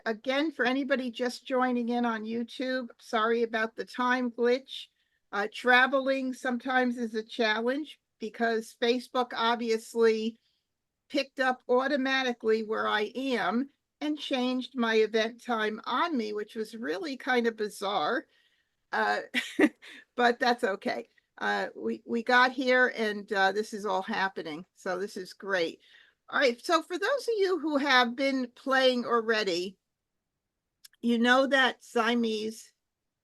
again, for anybody just joining in on YouTube, sorry about the time glitch. Traveling sometimes is a challenge because Facebook obviously picked up automatically where I am and changed my event time on me, which was really kind of bizarre. Uh, but that's okay. We got here and this is all happening. So this is great. All right. So for those of you who have been playing already, you know that Siamese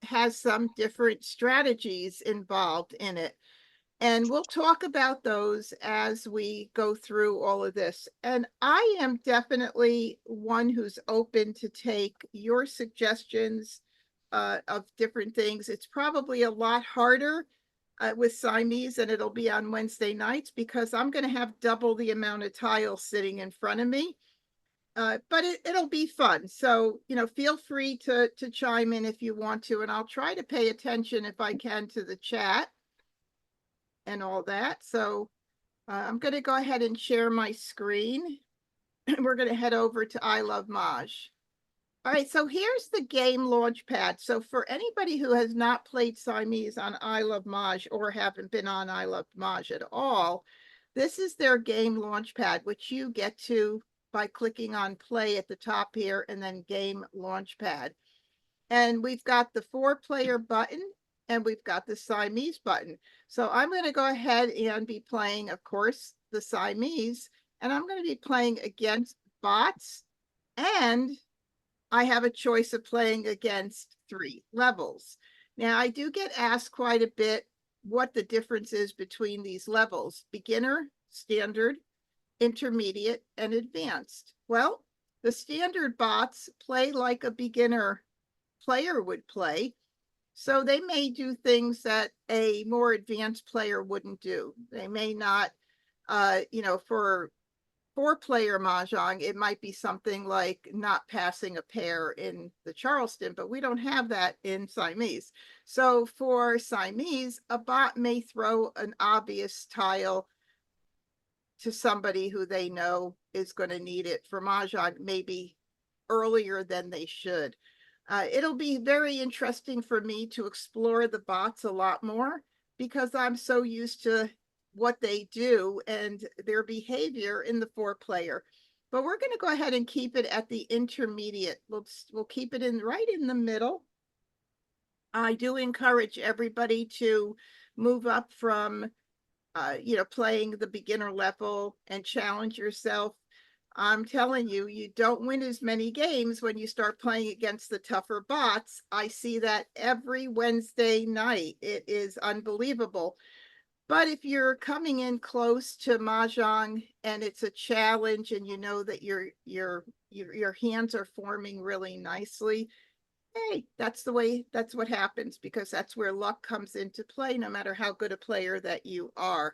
has some different strategies involved in it. And we'll talk about those as we go through all of this. And I am definitely one who's open to take your suggestions of different things. It's probably a lot harder with Siamese, and it'll be on Wednesday nights because I'm going to have double the amount of tiles sitting in front of me. But it'll be fun. So, feel free to chime in if you want to, and I'll try to pay attention if I can to the chat and all that. So I'm going to go ahead and share my screen. We're going to head over to I Love Maj. All right, so here's the game launch pad. So for anybody who has not played Siamese on I Love Maj or haven't been on I Love Maj at all, this is their game launch pad, which you get to by clicking on play at the top here and then game launch pad. And we've got the 4-player button and we've got the Siamese button. So I'm going to go ahead and be playing, of course, the Siamese, and I'm going to be playing against bots, and I have a choice of playing against 3 levels. Now, I do get asked quite a bit what the difference is between these levels: beginner, standard, intermediate, and advanced. Well, the standard bots play like a beginner player would play. So they may do things that a more advanced player wouldn't do. They may not, for 4-player Mahjong, it might be something like not passing a pair in the Charleston, but we don't have that in Siamese. So for Siamese, a bot may throw an obvious tile to somebody who they know is going to need it for Mahjong, maybe earlier than they should. It'll be very interesting for me to explore the bots a lot more because I'm so used to what they do and their behavior in the 4-player. But we're going to go ahead and keep it at the intermediate. We'll keep it in right in the middle. I do encourage everybody to move up from playing the beginner level and challenge yourself. I'm telling you, you don't win as many games when you start playing against the tougher bots. I see that every Wednesday night. It is unbelievable. But if you're coming in close to Mahjong and it's a challenge and you know that your hands are forming really nicely, hey, that's what happens, because that's where luck comes into play, no matter how good a player that you are.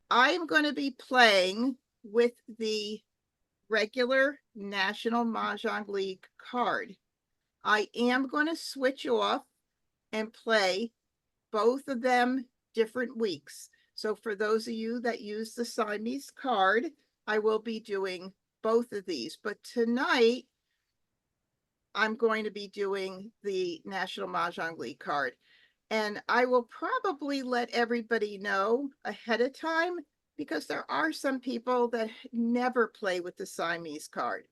I'm going to be playing with the regular National Mahjong League card. I am going to switch off and play both of them different weeks. So for those of you that use the Siamese card, I will be doing both of these. But tonight, I'm going to be doing the National Mahjong League card. And I will probably let everybody know ahead of time, because there are some people that never play with the Siamese card.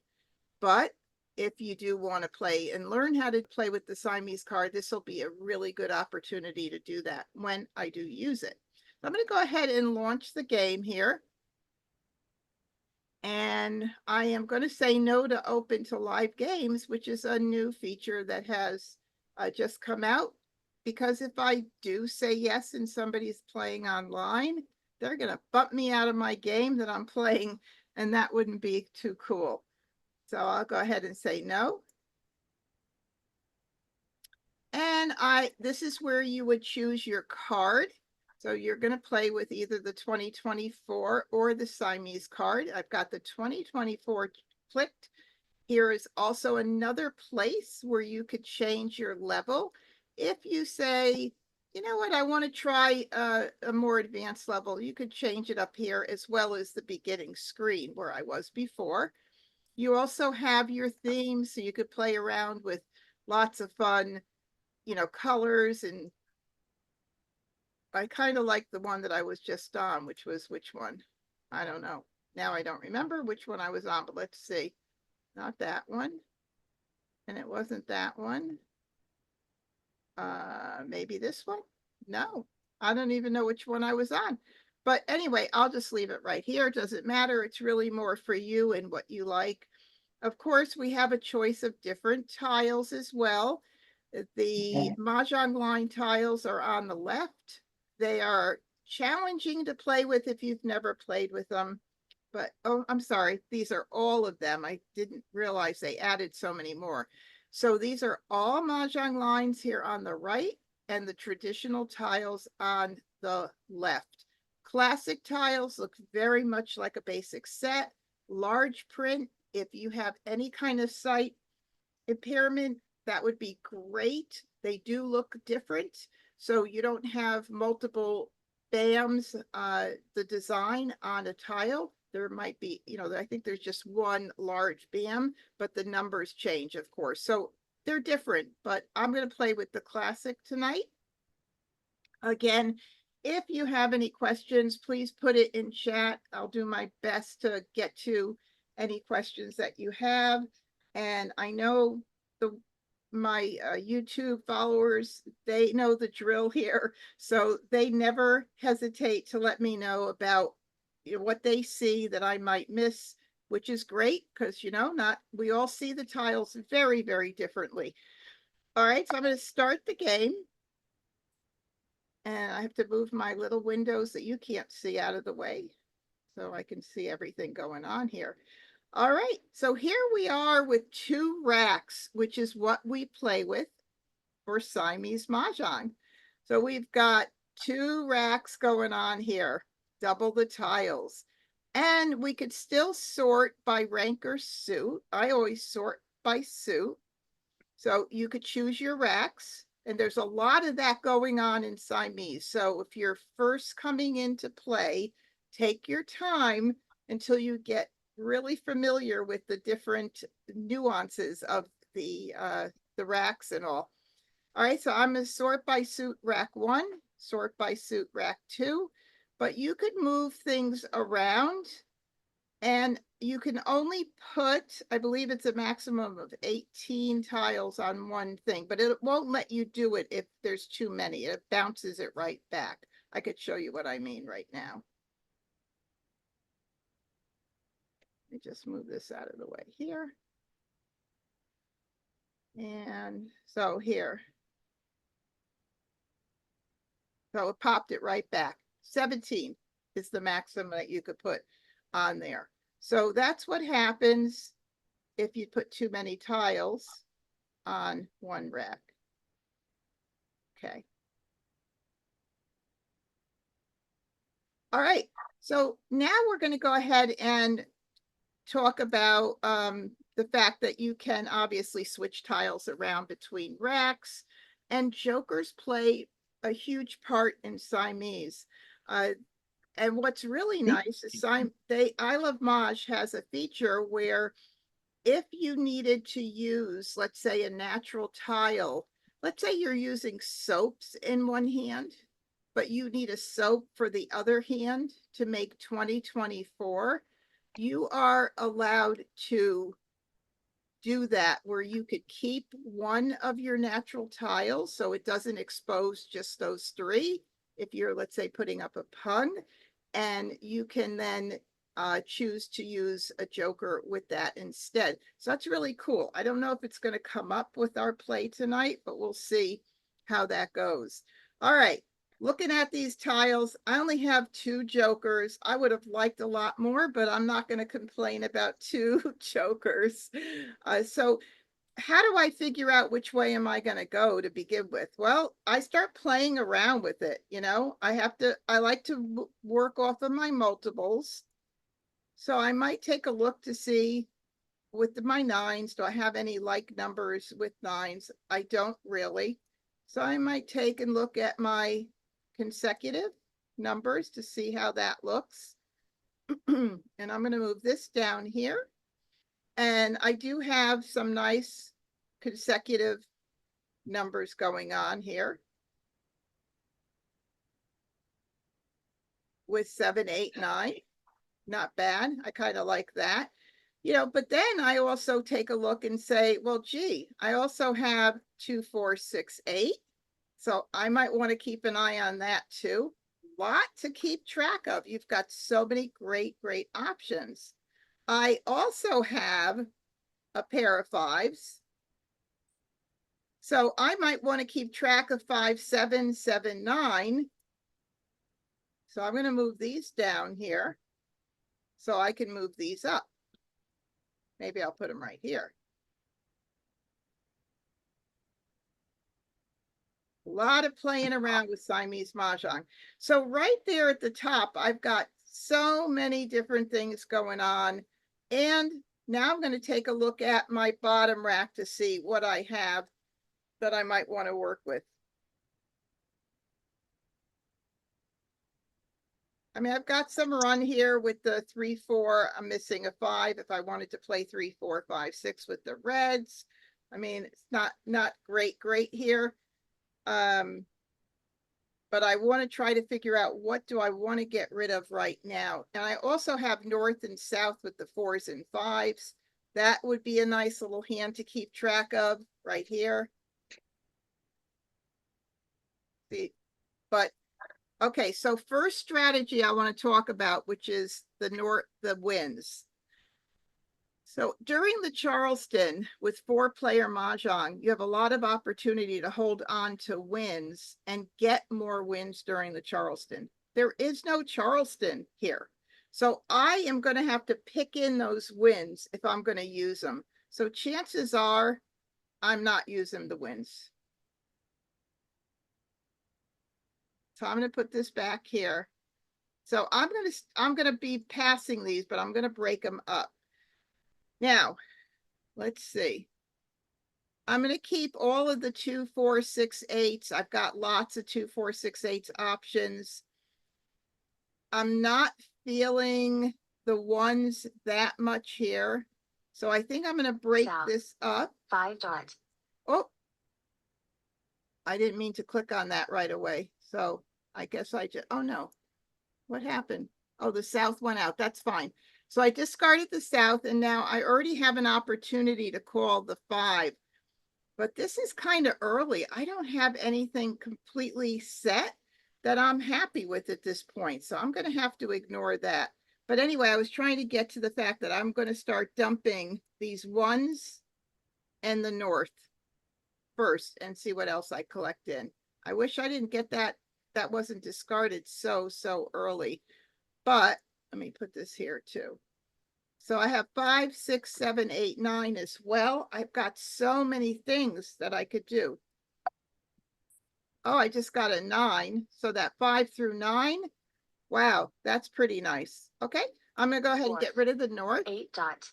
But if you do want to play and learn how to play with the Siamese card, this will be a really good opportunity to do that when I do use it. So I'm going to go ahead and launch the game here. And I am going to say no to open to live games, which is a new feature that has just come out. Because if I do say yes and somebody's playing online, they're going to bump me out of my game that I'm playing, and that wouldn't be too cool. So I'll go ahead and say no. And this is where you would choose your card. So you're going to play with either the 2024 or the Siamese card. I've got the 2024 clicked. Here is also another place where you could change your level. If you say, you know what, I want to try a more advanced level, you could change it up here, as well as the beginning screen where I was before. You also have your theme, so you could play around with lots of fun, colors. And I kind of like the one that I was just on, which was which one? I don't know. Now I don't remember which one I was on, but let's see. Not that one. And it wasn't that one. Maybe this one? No, I don't even know which one I was on. But anyway, I'll just leave it right here. Doesn't matter. It's really more for you and what you like. Of course, we have a choice of different tiles as well. The Mahjong line tiles are on the left. They are challenging to play with if you've never played with them. But, oh, I'm sorry. These are all of them. I didn't realize they added so many more. So these are all Mahjong lines here on the right and the traditional tiles on the left. Classic tiles look very much like a basic set. Large print. If you have any kind of sight impairment, that would be great. They do look different. So you don't have multiple BAMs, the design on a tile. There might be, I think there's just one large BAM, but the numbers change, of course. So they're different, but I'm going to play with the classic tonight. Again, if you have any questions, please put it in chat. I'll do my best to get to any questions that you have. And I know my YouTube followers, they know the drill here. So they never hesitate to let me know about what they see that I might miss, which is great because, not we all see the tiles very, very differently. All right, so I'm going to start the game. And I have to move my little windows that you can't see out of the way so I can see everything going on here. All right, so here we are with 2 racks, which is what we play with for Siamese Mah Jongg. So we've got 2 racks going on here, double the tiles. And we could still sort by rank or suit. I always sort by suit. So you could choose your racks. And there's a lot of that going on in Siamese. So if you're first coming into play, take your time until you get really familiar with the different nuances of the racks and all. All right, so I'm going to sort by suit rack 1, sort by suit rack 2, but you could move things around. And you can only put, I believe it's a maximum of 18 tiles on one thing, but it won't let you do it if there's too many. It bounces it right back. I could show you what I mean right now. Let me just move this out of the way here. And so here. So it popped it right back. 17 is the maximum that you could put on there. So that's what happens if you put too many tiles on one rack. Okay. All right. So now we're going to go ahead and talk about the fact that you can obviously switch tiles around between racks, and jokers play a huge part in Siamese. And what's really nice is I Love Maj has a feature where if you needed to use, let's say, a natural tile, let's say you're using soaps in one hand, but you need a soap for the other hand to make 2024, you are allowed to do that where you could keep one of your natural tiles so it doesn't expose just those 3 if you're, let's say, putting up a pun, and you can then choose to use a joker with that instead. So that's really cool. I don't know if it's going to come up with our play tonight, but we'll see how that goes. All right, looking at these tiles, I only have 2 jokers. I would have liked a lot more, but I'm not going to complain about 2 jokers. So how do I figure out which way am I going to go to begin with? Well, I start playing around with it. I like to work off of my multiples. So I might take a look to see with my 9s, do I have any like numbers with 9s? I don't really. So I might take and look at my consecutive numbers to see how that looks. And I'm going to move this down here. And I do have some nice consecutive numbers going on here with 7, 8, 9. Not bad. I kind of like that. You know, but then I also take a look and say, well, gee, I also have 2, 4, 6, 8. So I might want to keep an eye on that too. Lot to keep track of. You've got so many great options. I also have a pair of 5s. So I might want to keep track of 5, 7, 7, 9. So I'm going to move these down here so I can move these up. Maybe I'll put them right here. A lot of playing around with Siamese Mah Jongg. So right there at the top, I've got so many different things going on. And now I'm going to take a look at my bottom rack to see what I have that I might want to work with. I mean, I've got some run here with the 3, 4. I'm missing a 5 if I wanted to play 3, 4, 5, 6 with the reds. I mean, it's not great here. But I want to try to figure out what do I want to get rid of right now. And I also have north and south with the 4s and 5s. That would be a nice little hand to keep track of right here. See, but okay, so first strategy I want to talk about, which is the winds. So during the Charleston with 4-player Mahjong, you have a lot of opportunity to hold on to wins and get more wins during the Charleston. There is no Charleston here. So I am going to have to pick in those wins if I'm going to use them. So chances are I'm not using the wins. So I'm going to put this back here. So I'm going to be passing these, but I'm going to break them up. Now, let's see. I'm going to keep all of the 2, 4, 6, 8s. I've got lots of 2, 4, 6, 8s options. I'm not feeling the 1s that much here. So I think I'm going to break this up. 5 dots. Oh, I didn't mean to click on that right away. So I guess I just, oh no, what happened? Oh, the south went out. That's fine. So I discarded the south and now I already have an opportunity to call the 5. But this is kind of early. I don't have anything completely set that I'm happy with at this point. So I'm going to have to ignore that. But anyway, I was trying to get to the fact that I'm going to start dumping these 1s and the north first and see what else I collect in. I wish I didn't get that. That wasn't discarded so early. But let me put this here too. So I have 5, 6, 7, 8, 9 as well. I've got so many things that I could do. Oh, I just got a 9. So that 5 through 9. Wow, that's pretty nice. Okay, I'm going to go ahead and get rid of the north. 8 dot.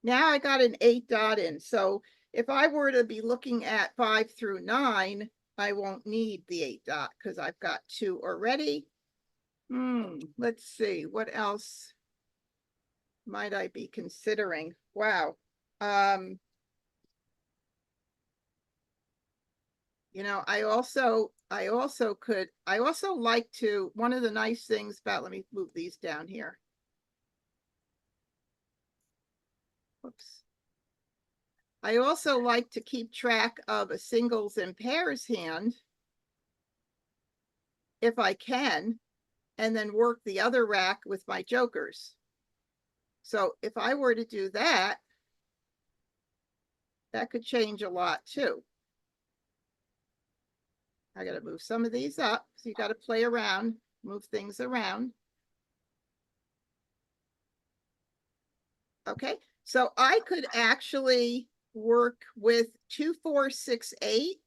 Now I got an 8 dot in. So if I were to be looking at 5 through 9, I won't need the 8 dot because I've got 2 already. Let's see, what else might I be considering? Wow. You know, I also like to, one of the nice things about, let me move these down here. Whoops. I also like to keep track of a singles and pairs hand if I can, and then work the other rack with my jokers. So if I were to do that, that could change a lot too. I got to move some of these up. So you got to play around, move things around. Okay, so I could actually work with 2, 4, 6, 8.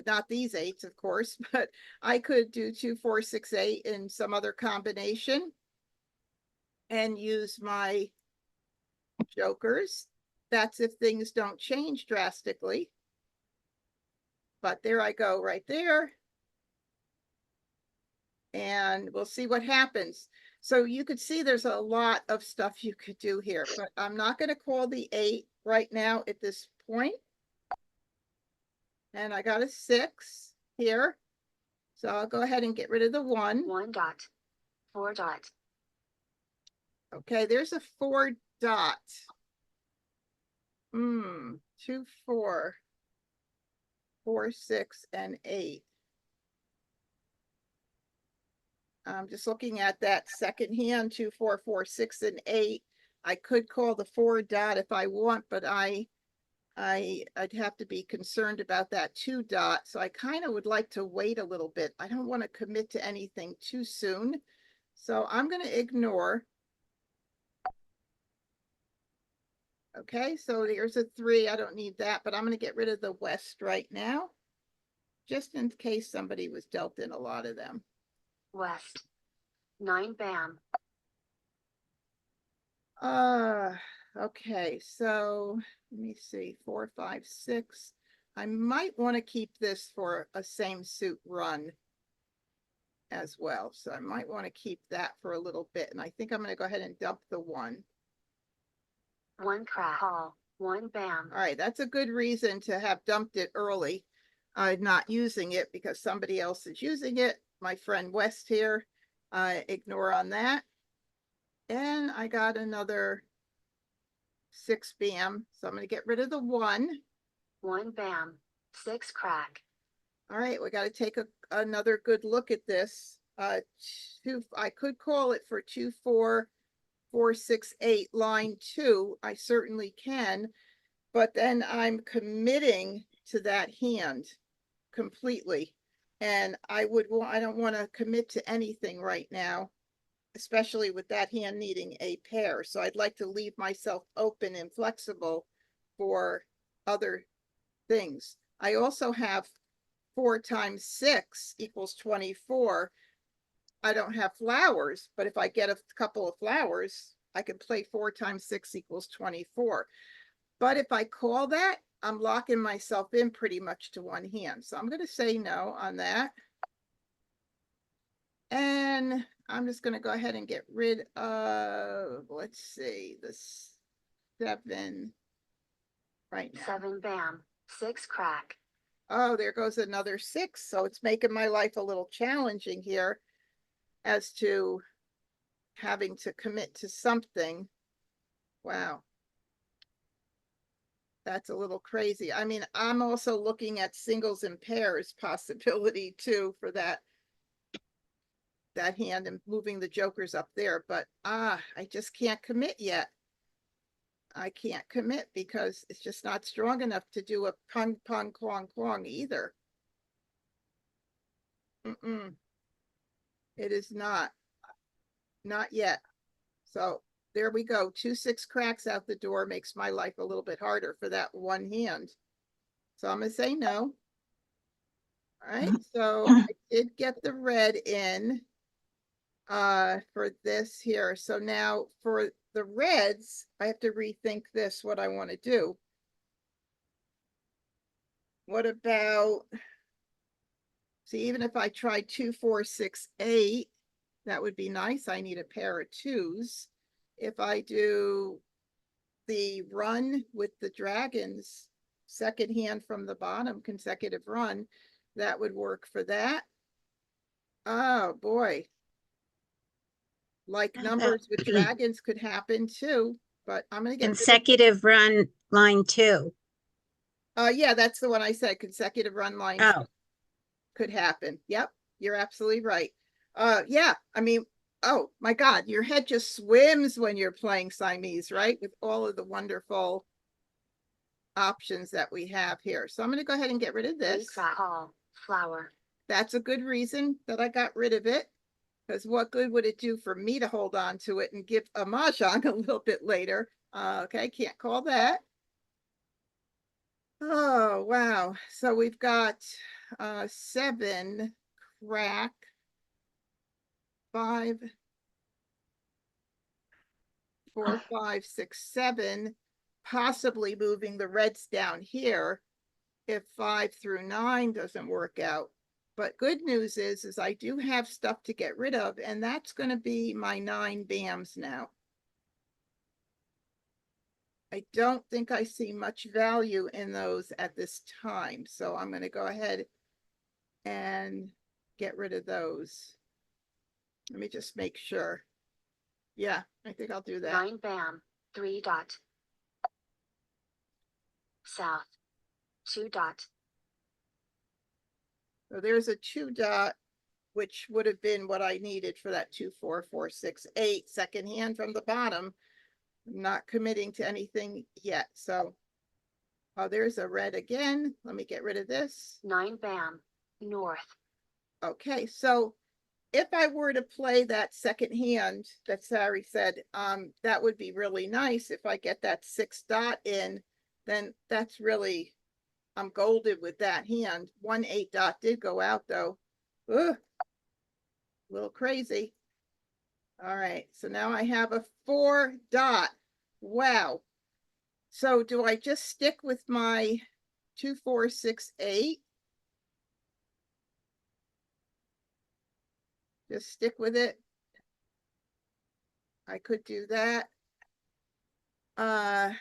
Not these 8s, of course, but I could do 2, 4, 6, 8 in some other combination and use my jokers. That's if things don't change drastically. But there I go right there. And we'll see what happens. So you could see there's a lot of stuff you could do here, but I'm not going to call the 8 right now at this point. And I got a 6 here. So I'll go ahead and get rid of the 1. 1 dot. 4 dot. Okay, there's a 4 dot. 2, 4, 4, 6, and 8. I'm just looking at that second hand, 2, 4, 4, 6, and 8. I could call the 4 dot if I want, but I'd have to be concerned about that 2 dot. So I kind of would like to wait a little bit. I don't want to commit to anything too soon. So I'm going to ignore. Okay, so there's a 3. I don't need that, but I'm going to get rid of the west right now, just in case somebody was dealt in a lot of them. West. 9 bam. Okay, so let me see, 4, 5, 6. I might want to keep this for a same suit run as well. So I might want to keep that for a little bit. And I think I'm going to go ahead and dump the 1. 1 crack. Call. 1 bam. All right, that's a good reason to have dumped it early. Not using it because somebody else is using it. My friend West here. Ignore on that. And I got another 6 bam. So I'm going to get rid of the 1. 1 bam. 6 crack. All right, we got to take another good look at this. I could call it for 2, 4, 4, 6, 8, line 2. I certainly can, but then I'm committing to that hand completely. And I don't want to commit to anything right now, especially with that hand needing a pair. So I'd like to leave myself open and flexible for other things. I also have 4 times 6 equals 24. I don't have flowers, but if I get a couple of flowers, I can play 4 times 6 equals 24. But if I call that, I'm locking myself in pretty much to one hand. So I'm going to say no on that. And I'm just going to go ahead and get rid of, let's see, the 7 right now. 7 bam. 6 crack. Oh, there goes another 6. So it's making my life a little challenging here as to having to commit to something. Wow. That's a little crazy. I mean, I'm also looking at singles and pairs possibility too for that hand and moving the jokers up there, but I just can't commit yet. I can't commit because it's just not strong enough to do a pung pung quong quong either. It is not yet. So there we go. 2 6 cracks out the door makes my life a little bit harder for that one hand. So I'm gonna say no. All right, so I did get the red in for this here. So now for the reds, I have to rethink this, what I want to do. What about, see, even if I tried 2, 4, 6, 8, that would be nice. I need a pair of 2s. If I do the run with the dragons, second hand from the bottom, consecutive run, that would work for that. Oh boy. Like numbers with dragons could happen too, but I'm going to get consecutive run line 2. Yeah, that's the one I said, consecutive run line 2 could happen. Yep, you're absolutely right. Yeah, I mean, oh my God, your head just swims when you're playing Siamese, right? With all of the wonderful options that we have here. So I'm going to go ahead and get rid of this. Flower. That's a good reason that I got rid of it. Because what good would it do for me to hold on to it and give a Mah Jongg a little bit later? Okay, can't call that. Oh, wow. So we've got 7 crack, 5, 4, 5, 6, 7, possibly moving the reds down here if 5 through 9 doesn't work out. But good news is I do have stuff to get rid of, and that's going to be my 9 BAMs now. I don't think I see much value in those at this time, so I'm going to go ahead and get rid of those. Let me just make sure. Yeah, I think I'll do that. 9 BAM, 3 dot. South, 2 dot. So there's a 2 dot, which would have been what I needed for that 2, 4, 4, 6, 8 second hand from the bottom. I'm not committing to anything yet. So, oh, there's a red again. Let me get rid of this. 9 BAM, north. Okay, so if I were to play that second hand that Sari said, that would be really nice. If I get that 6 dot in, then that's really, I'm golden with that hand. 1 8 dot did go out though. Ugh, a little crazy. All right, so now I have a 4 dot. Wow. So do I just stick with my 2, 4, 6, 8? Just stick with it. I could do that. I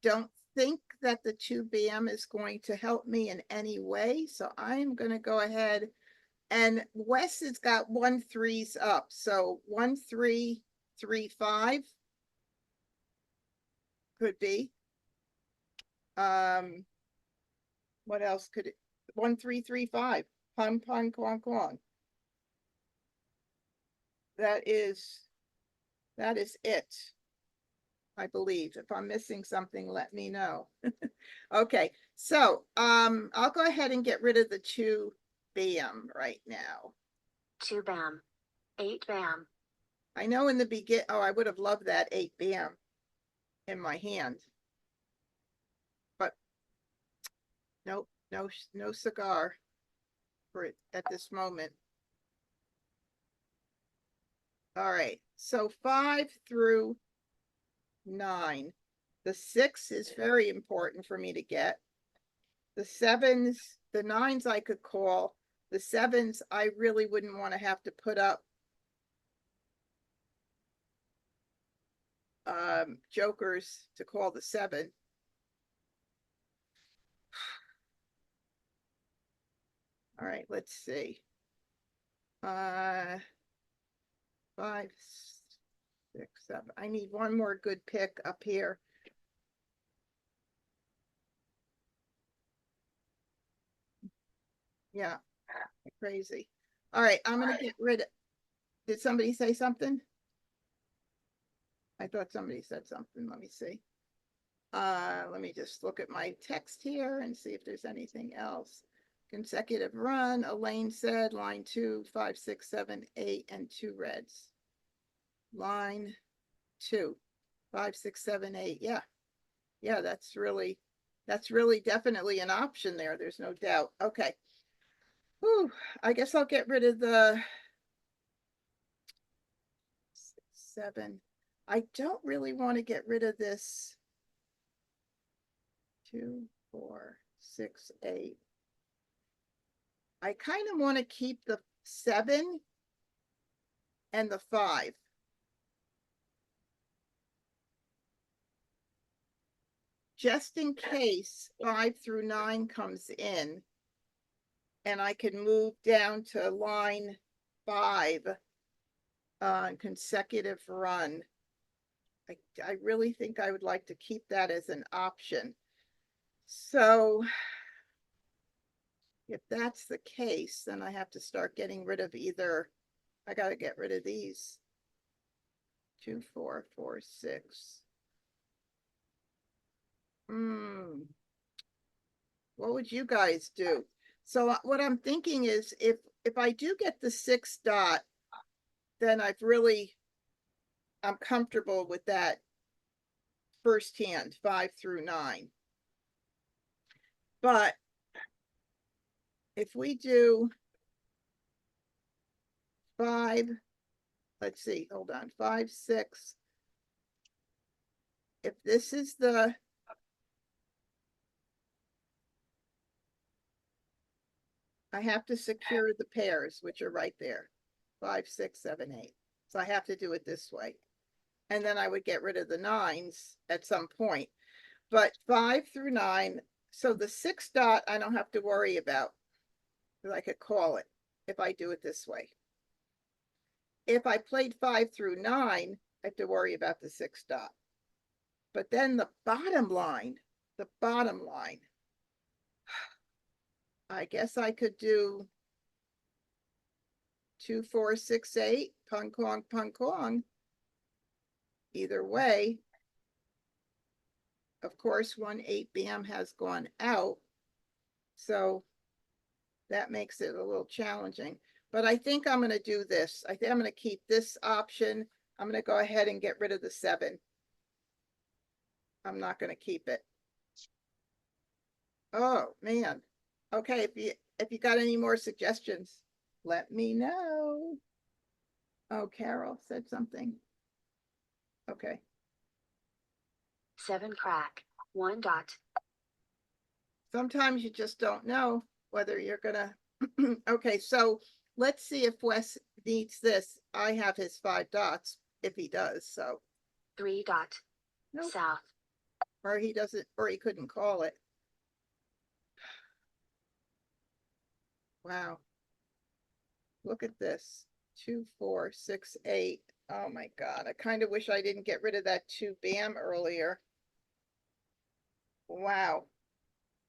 don't think that the 2 BM is going to help me in any way. So I'm going to go ahead, and Wes has got 1 3s up. So 1 3 3 5 could be. What else could it? 1 3 3 5. Pun pun quon quon. That is it. I believe. If I'm missing something, let me know. Okay, so I'll go ahead and get rid of the 2 BM right now. 2 BAM, 8 BAM. I know in the begin, oh, I would have loved that 8 BM in my hand. But nope, no cigar for it at this moment. All right, so 5 through 9. The 6 is very important for me to get. The 7s, the 9s I could call. The 7s, I really wouldn't want to have to put up jokers to call the 7. All right, let's see. 5, 6, 7. I need one more good pick up here. Yeah, crazy. All right, I'm gonna get rid of. Did somebody say something? I thought somebody said something. Let me see. Let me just look at my text here and see if there's anything else. Consecutive run, Elaine said, line 2, 5, 6, 7, 8, and 2 reds. Line 2, 5, 6, 7, 8. Yeah. Yeah, that's really definitely an option there. There's no doubt. Okay. Whew, I guess I'll get rid of the 6, 7. I don't really want to get rid of this 2, 4, 6, 8. I kind of want to keep the 7 and the 5. Just in case 5 through 9 comes in and I can move down to line 5 consecutive run. I really think I would like to keep that as an option. So if that's the case, then I have to start getting rid of either, I got to get rid of these 2, 4, 4, 6. What would you guys do? So what I'm thinking is if I do get the 6 dot, then I'm comfortable with that first hand, 5 through 9. But if we do 5, let's see, hold on, 5, 6. If this is the I have to secure the pairs, which are right there. 5, 6, 7, 8. So I have to do it this way. And then I would get rid of the nines at some point. But 5 through 9, so the 6 dot, I don't have to worry about. Because I could call it if I do it this way. If I played 5 through 9, I have to worry about the 6 dot. But then the bottom line, I guess I could do 2, 4, 6, 8, pung kong. Either way, of course, 1 8 bam has gone out. So that makes it a little challenging. But I think I'm going to do this. I think I'm going to keep this option. I'm going to go ahead and get rid of the 7. I'm not going to keep it. Oh, man. Okay, if you got any more suggestions, let me know. Oh, Carol said something. Okay. 7 crack, 1 dot. Sometimes you just don't know whether you're gonna. Okay, so let's see if Wes needs this. I have his 5 dots if he does, so 3 dot. nope. South. Or he doesn't, or he couldn't call it. Wow. Look at this. 2, 4, 6, 8. Oh my God. I kind of wish I didn't get rid of that 2 bam earlier. Wow.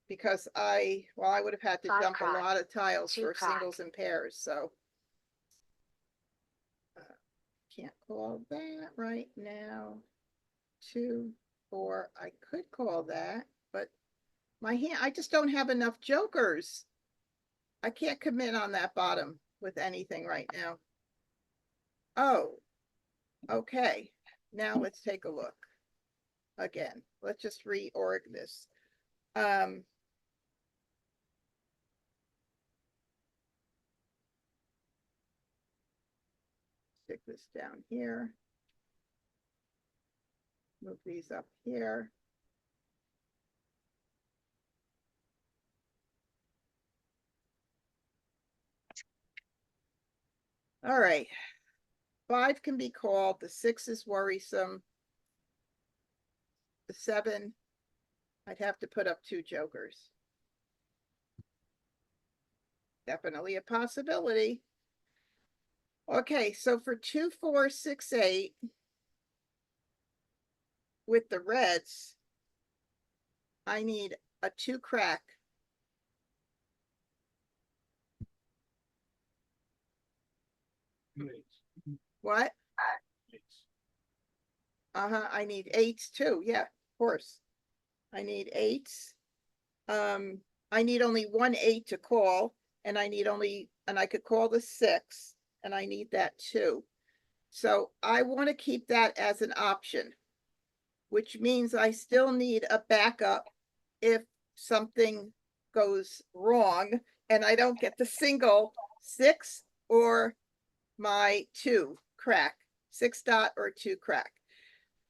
Because I would have had to 5 dump crack, a lot of tiles 2 for crack. singles and pairs, so. Can't call that right now. 2, 4, I could call that, but my hand, I just don't have enough jokers. I can't commit on that bottom with anything right now. Oh, okay. Now let's take a look. Again, let's just reorg this. Stick this down here. Move these up here. All right. 5 can be called. The 6 is worrisome. The 7, I'd have to put up 2 jokers. Definitely a possibility. Okay, so for 2, 4, 6, 8 with the reds, I need a 2 crack. What? I need 8s too. Yeah, of course. I need 8s. I need only 1 8 to call, and I could call the 6, and I need that too. So I want to keep that as an option, which means I still need a backup if something goes wrong and I don't get the single 6 or my 2 crack, 6 dot or 2 crack.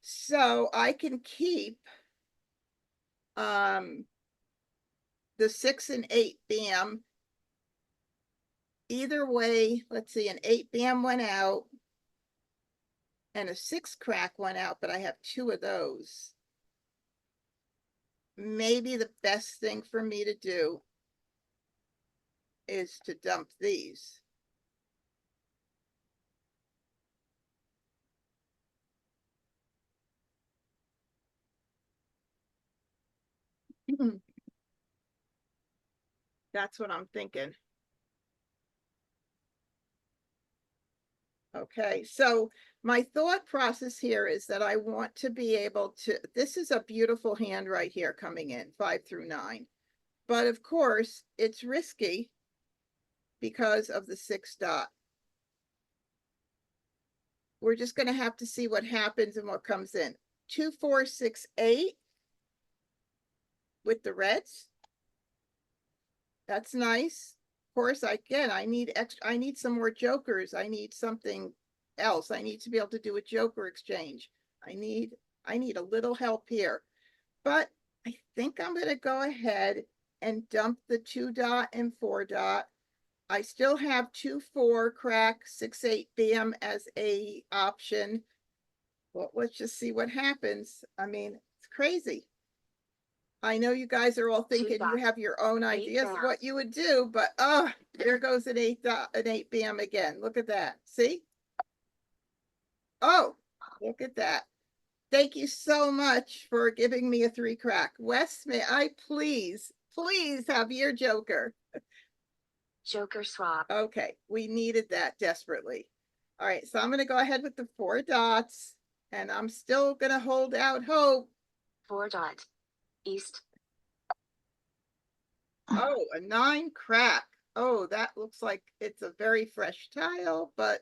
So I can keep the 6 and 8 bam. Either way, let's see, an 8 bam went out and a 6 crack went out, but I have 2 of those. Maybe the best thing for me to do is to dump these. That's what I'm thinking. Okay, so my thought process here is that I want to be able to, this is a beautiful hand right here coming in, 5 through 9. But of course, it's risky because of the 6 dot. We're just going to have to see what happens and what comes in. 2, 4, 6, 8 with the reds. That's nice. Of course, I need some more jokers. I need something else. I need to be able to do a joker exchange. I need a little help here. But I think I'm going to go ahead and dump the 2 dot and 4 dot I still have 2-4 crack 6-8 BM as a option. Well, let's just see what happens. I mean, it's crazy. I know you guys are all thinking you have your own ideas of what you would do, but there goes an 8 BM again. Look at that. See? Oh, look at that. Thank you so much for giving me a 3 crack. Wes, may I please have your joker? Joker swap. Okay, we needed that desperately. All right, so I'm going to go ahead with the 4 dots, and I'm still going to hold out hope. 4 dot. East. Oh, a 9 crack. Oh, that looks like it's a very fresh tile, but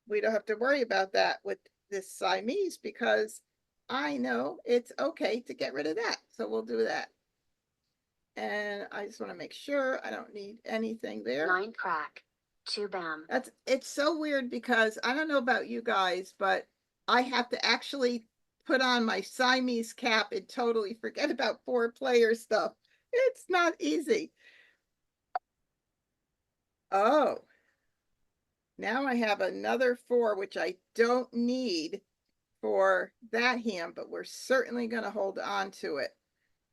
we don't have to worry about that with this Siamese because I know it's okay to get rid of that. So we'll do that. And I just want to make sure I don't need anything there. 9 crack. 2 bam. It's so weird because I don't know about you guys, but I have to actually put on my Siamese cap and totally forget about 4-player stuff. It's not easy. Oh, now I have another 4, which I don't need for that hand, but we're certainly going to hold on to it.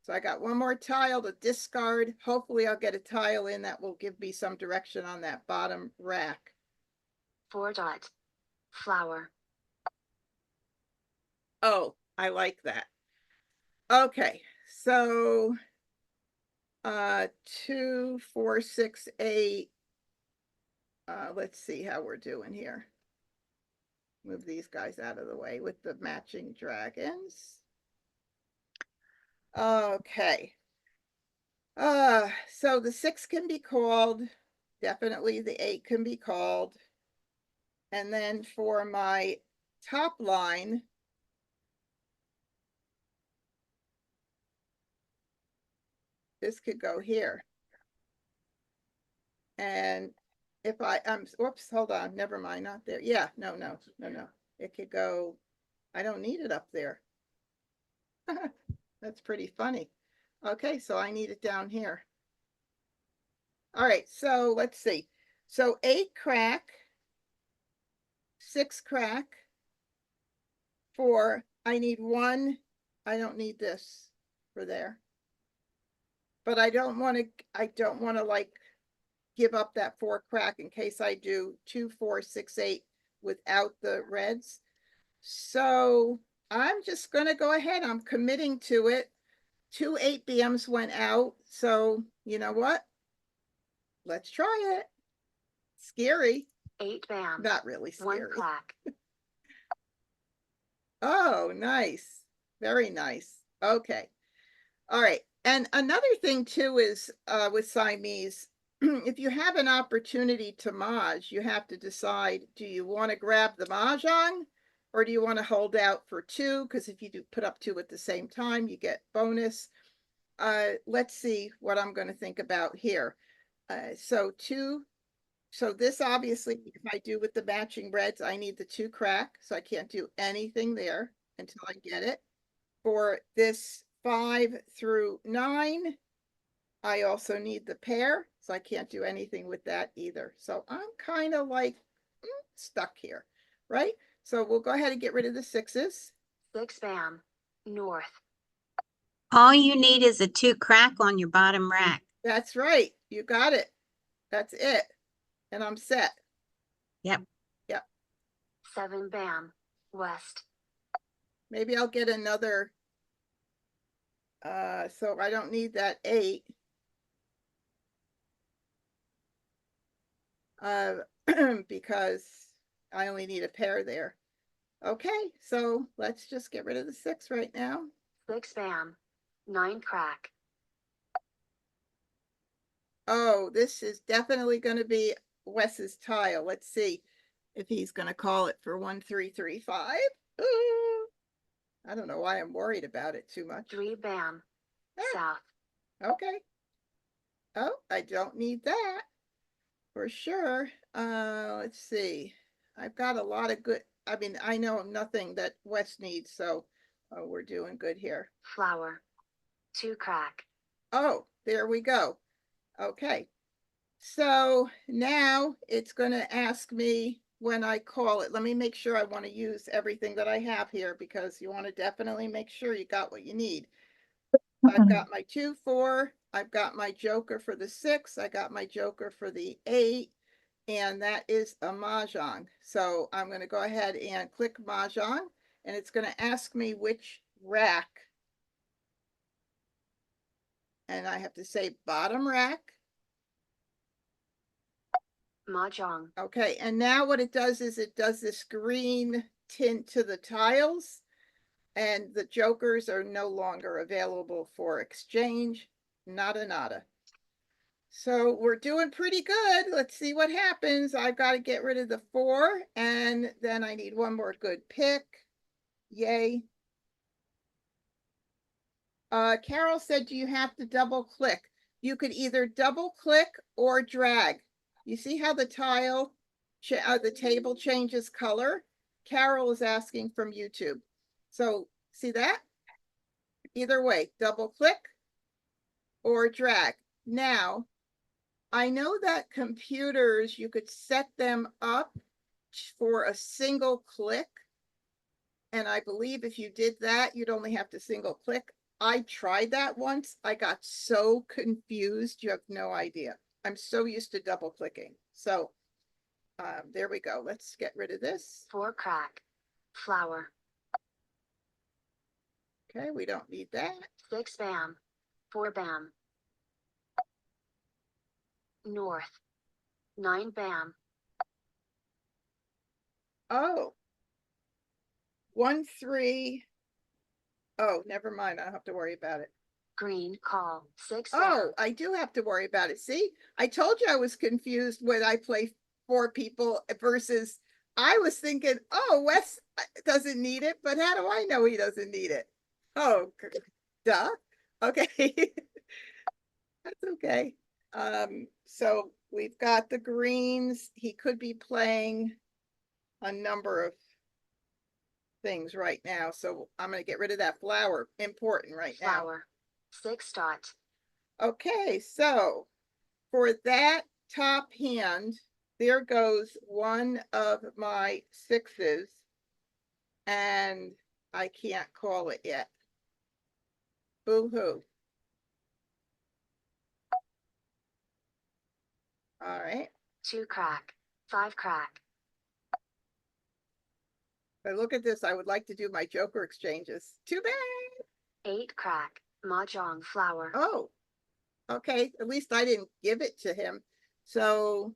So I got one more tile to discard. Hopefully I'll get a tile in that will give me some direction on that bottom rack. 4 dot. Flower. Oh, I like that. Okay, so 2, 4, 6, 8. Let's see how we're doing here. Move these guys out of the way with the matching dragons. Okay. So the 6 can be called. Definitely the 8 can be called. And then for my top line, this could go here. And if whoops, hold on, never mind, not there. Yeah, no. It could go, I don't need it up there. That's pretty funny. Okay, so I need it down here. All right, so let's see. So 8 crack, 6 crack, 4. I need 1. I don't need this for there. But I don't want to like give up that 4 crack in case I do 2, 4, 6, 8 without the reds. So I'm just going to go ahead. I'm committing to it. 2 8 BMs went out. So you know what? Let's try it. Scary. 8 bam. Not really scary. 1 crack. Oh, nice. Very nice. Okay. All right. And another thing too is with Siamese, if you have an opportunity to Maj, you have to decide, do you want to grab the Mah Jongg or do you want to hold out for 2? Because if you do put up 2 at the same time, you get bonus. Let's see what I'm going to think about here. So this obviously, if I do with the matching reds, I need the 2 crack. So I can't do anything there until I get it. For this 5 through 9, I also need the pair, so I can't do anything with that either. So I'm kind of like stuck here, right? So we'll go ahead and get rid of the 6s. 6 bam. North. All you need is a 2 crack on your bottom rack. That's right. You got it. That's it. And I'm set. Yep. 7 bam. West. Maybe I'll get another. So I don't need that 8. Because I only need a pair there. Okay, so let's just get rid of the 6 right now. 6 bam. 9 crack. Oh, this is definitely going to be Wes's tile. Let's see if he's going to call it for 1335. Ooh, I don't know why I'm worried about it too much. 3 bam. South. Okay. Oh, I don't need that for sure. Let's see. I've got a lot of good. I mean, I know nothing that Wes needs, so we're doing good here. Flower. 2 crack. Oh, there we go. Okay. So now it's going to ask me when I call it. Let me make sure I want to use everything that I have here because you want to definitely make sure you got what you need. I've got my 2, 4. I've got my joker for the 6. I got my joker for the 8. And that is a Mah Jongg. So I'm going to go ahead and click Mah Jongg, and it's going to ask me which rack. And I have to say bottom rack. Mah Jongg. Okay, and now what it does is it does this green tint to the tiles, and the jokers are no longer available for exchange. Nada, nada. So we're doing pretty good. Let's see what happens. I've got to get rid of the 4, and then I need one more good pick. Yay. Carol said, do you have to double click? You could either double click or drag. You see how the the table changes color? Carol is asking from YouTube. So see that? Either way, double click or drag. Now, I know that computers, you could set them up for a single click. And I believe if you did that, you'd only have to single click. I tried that once. I got so confused. You have no idea. I'm so used to double clicking. So there we go. Let's get rid of this. 4 crack. Flour. Okay, we don't need that. 6 bam. 4 bam. North. 9 bam. Oh, 1, 3. Oh, never mind. I don't have to worry about it. Green call. 6 Oh, bam. I do have to worry about it. See, I told you I was confused when I play 4 people versus I was thinking, oh, Wes doesn't need it, but how do I know he doesn't need it? Oh, duh. Okay. That's okay. So we've got the greens. He could be playing a number of things right now. So I'm going to get rid of that flower. Important right now. Flour. 6 dot. Okay, so for that top hand, there goes one of my 6s, and I can't call it yet. Boo-hoo. All right. 2 crack. 5 crack. But look at this. I would like to do my joker exchanges. Too bad. 8 crack. Mah Jongg flour. Oh, okay. At least I didn't give it to him. So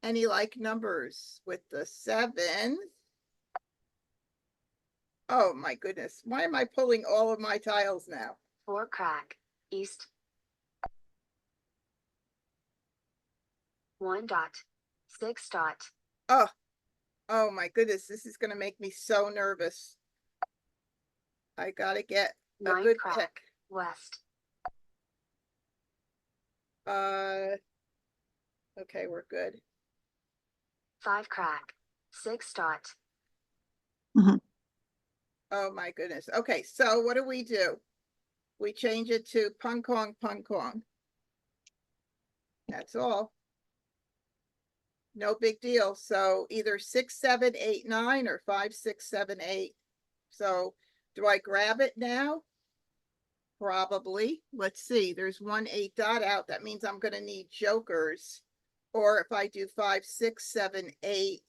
any like numbers with the 7? Oh my goodness. Why am I pulling all of my tiles now? 4 crack. East. 1 dot. 6 dot. Oh, oh my goodness. This is going to make me so nervous. I got to get a 9 good crack. pick. West. Okay, we're good. 5 crack. 6 dot. Oh my goodness. Okay, so what do? We change it to pung kong, pung kong. That's all. No big deal. So either 6, 7, 8, 9 or 5, 6, 7, 8. So do I grab it now? Probably. Let's see. There's 1 8 dot out. That means I'm going to need jokers. Or if I do 5, 6, 7, 8,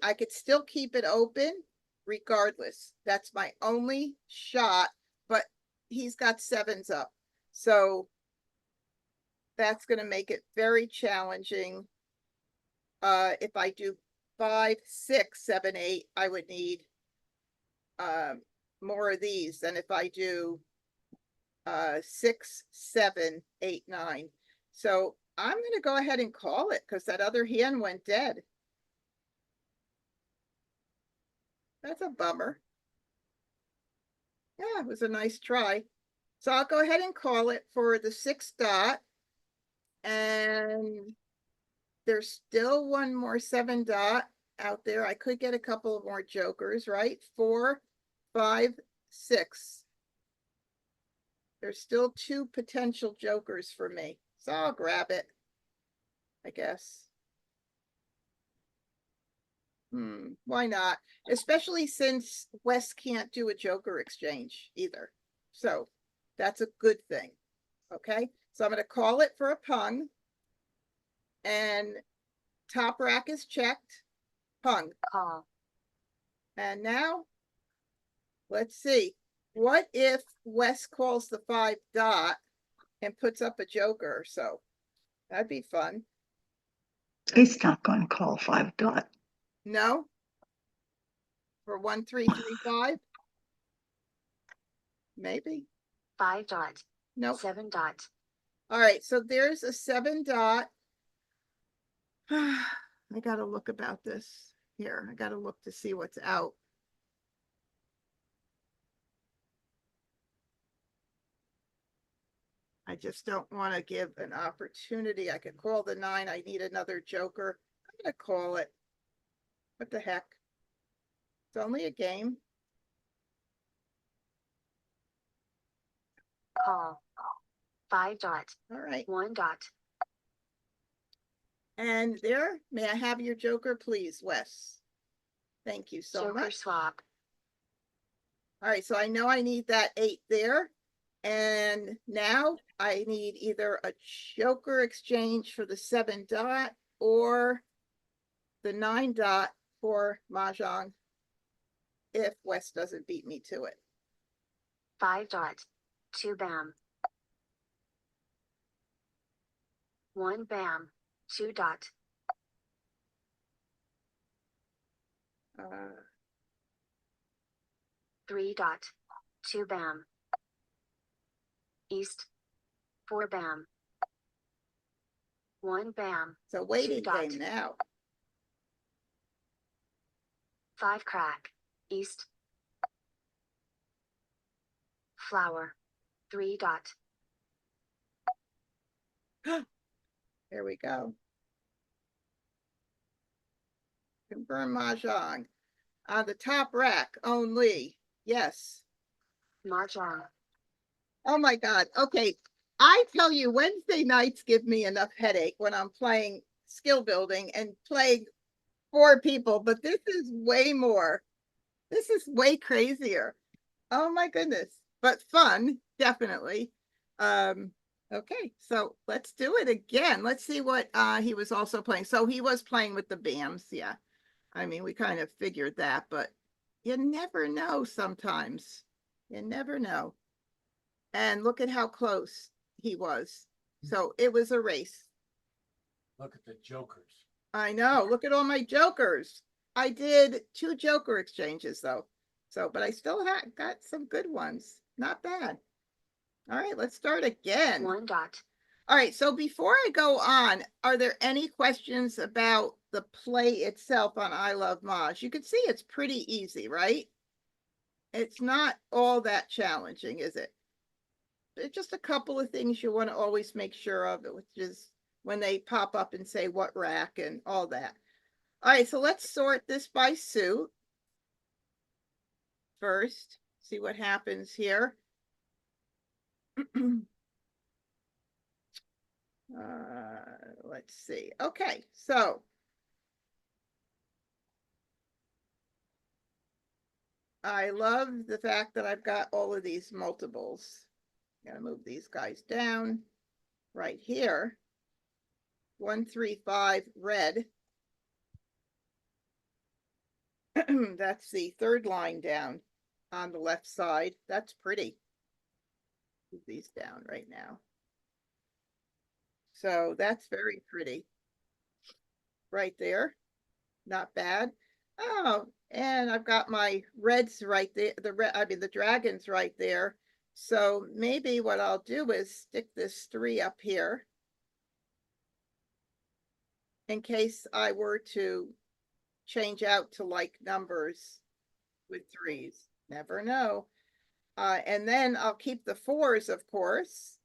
I could still keep it open regardless. That's my only shot, but he's got 7s up. So that's going to make it very challenging. If I do 5, 6, 7, 8, I would need more of these than if I do 6, 7, 8, 9. So I'm going to go ahead and call it because that other hand went dead. That's a bummer. Yeah, it was a nice try. So I'll go ahead and call it for the 6 dot. And there's still one more 7 dot out there. I could get a couple of more jokers, right? 4, 5, 6. There's still 2 potential jokers for me. So I'll grab it. I guess. Why not? Especially since Wes can't do a Joker exchange either. So that's a good thing. Okay, so I'm going to call it for a pung. And top rack is checked. Pung. Call. And now, let's see. What if Wes calls the 5 dot and puts up a Joker or so? That'd be fun. He's not going to call 5 dot. No? For 1335? Maybe. 5 dot. Nope. 7 dot. All right, so there's a 7 dot. I gotta look about this here. I gotta look to see what's out. I just don't want to give an opportunity. I could call the 9. I need another Joker. I'm gonna call it. What the heck? It's only a game. Call. 5 dot. All right. 1 dot. And there, may I have your Joker, please, Wes? Thank you so Joker much. swap. All right, so I know I need that 8 there. And now I need either a Joker exchange for the 7 dot or the 9 dot for Mah Jongg if Wes doesn't beat me to it. 5 dot. 2 bam. 1 bam. 2 dot. 3 dot. 2 bam. East. 4 bam. 1 bam. So waiting 2 dot. game now. 5 crack. East. Flower. 3 dot. Here we go. Confirm Mah Jongg. On the top rack only. Yes. Mah Jongg. Oh my God. Okay. I tell you, Wednesday nights give me enough headache when I'm playing skill building and playing 4 people, but this is way more. This is way crazier. Oh my goodness. But fun, definitely. Okay, so let's do it again. Let's see what he was also playing. So he was playing with the BAMs, yeah. I mean, we kind of figured that, but you never know sometimes. You never know. And look at how close he was. So it was a race. Look at the jokers. I know. Look at all my jokers. I did 2 Joker exchanges though. So, but I still got some good ones. Not bad. All right, let's start again. 1 dot. All right, so before I go on, are there any questions about the play itself on I Love Maj? You can see it's pretty easy, right? It's not all that challenging, is it? There's just a couple of things you want to always make sure of, which is when they pop up and say what rack and all that. All right, so let's sort this by suit first. See what happens here. Let's see. Okay, so I love the fact that I've got all of these multiples. Gotta move these guys down right here. 1, 3, 5 red. That's the 3rd line down on the left side. That's pretty. Move these down right now. So that's very pretty. Right there. Not bad. Oh, and I've got my reds right there. The dragons right there. So maybe what I'll do is stick this 3 up here in case I were to change out to like numbers with 3s. Never know. And then I'll keep the 4s, of course,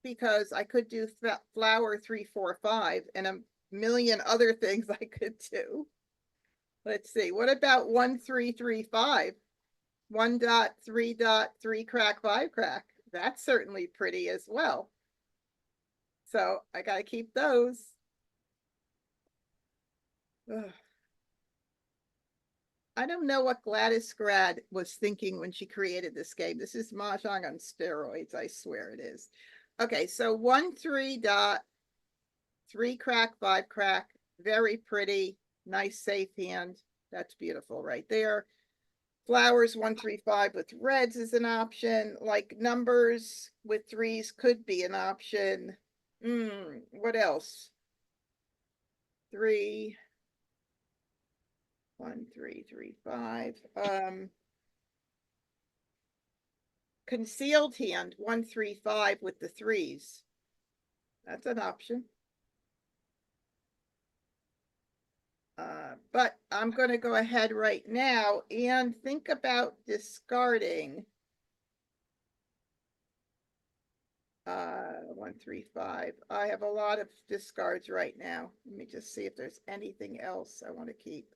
because I could do flower 3, 4, 5 and a million other things I could do. Let's see. What about 1, 3, 3, 5? 1 dot, 3 dot, 3 crack, 5 crack. That's certainly pretty as well. So I got to keep those. Ugh. I don't know what Gladys Grad was thinking when she created this game. This is Mahjong on steroids. I swear it is. Okay, so 1-3 dot, 3 crack, 5 crack. Very pretty, nice safe hand. That's beautiful right there. Flowers 1-3-5 with reds is an option. Like numbers with threes could be an option. What else? 3, 1, 3, 3, 5. Concealed hand 1-3-5 with the threes. That's an option. But I'm going to go ahead right now and think about discarding 1-3-5. I have a lot of discards right now. Let me just see if there's anything else I want to keep.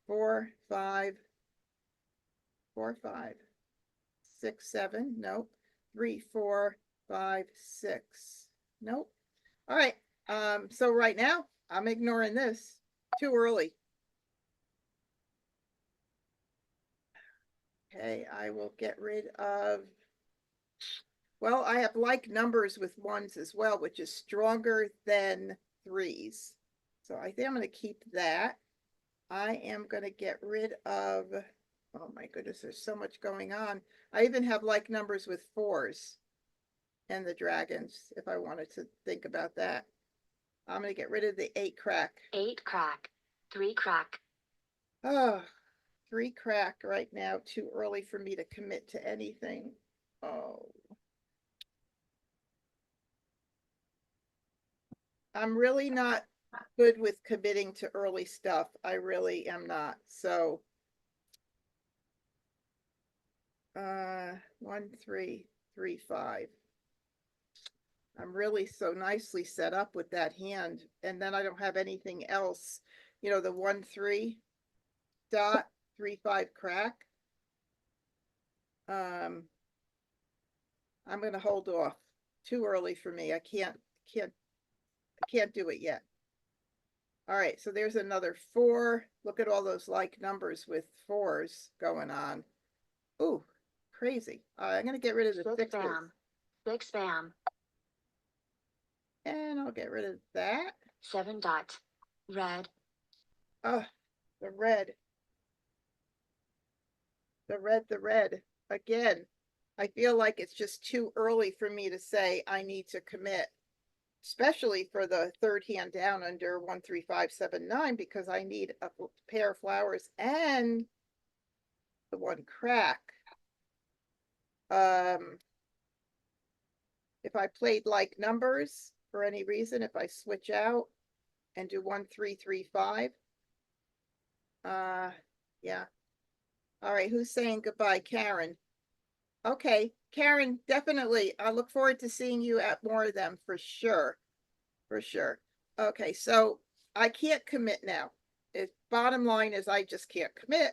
4, 5, 4, 5, 6, 7. Nope. 3, 4, 5, 6. Nope. All right. So right now I'm ignoring this. Too early. Okay, I will get rid of, well, I have like numbers with ones as well, which is stronger than threes. So I think I'm going to keep that. I am going to get rid of, oh my goodness, there's so much going on. I even have like numbers with fours and the dragons, if I wanted to think about that. I'm going to get rid of the 8 crack. 8 crack. 3 crack. Oh, 3 crack right now. Too early for me to commit to anything. Oh. I'm really not good with committing to early stuff. I really am not. So 1, 3, 3, 5. I'm really so nicely set up with that hand. And then I don't have anything else. You know, the 1-3 dot, 3-5 crack. I'm gonna hold off. Too early for me. I can't do it yet. All right, so there's another 4. Look at all those like numbers with 4s going on. Ooh, crazy. I'm gonna get rid of the 6 sixes. bam. 6 bam. And I'll get rid of that. 7 dot. Red. Oh, the red. The red. Again, I feel like it's just too early for me to say I need to commit, especially for the third hand down under 1, 3, 5, 7, 9, because I need a pair of flowers and the 1 crack. If I played like numbers for any reason, if I switch out and do 1, 3, 3, 5. Yeah. All right, who's saying goodbye? Karen. Okay, Karen, definitely. I look forward to seeing you at more of them for sure. For sure. Okay, so I can't commit now. Bottom line is I just can't commit.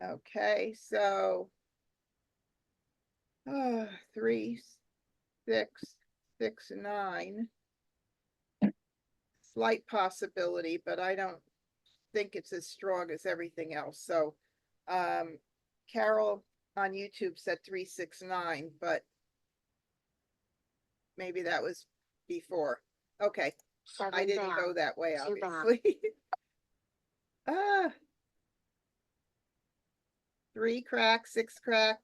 Okay, so 3, 6, 6, 9. Slight possibility, but I don't think it's as strong as everything else. So Carol on YouTube said 3, 6, 9, but maybe that was before. Okay, 7 I didn't bam. go that way, 2 bam. obviously. 3 crack, 6 crack,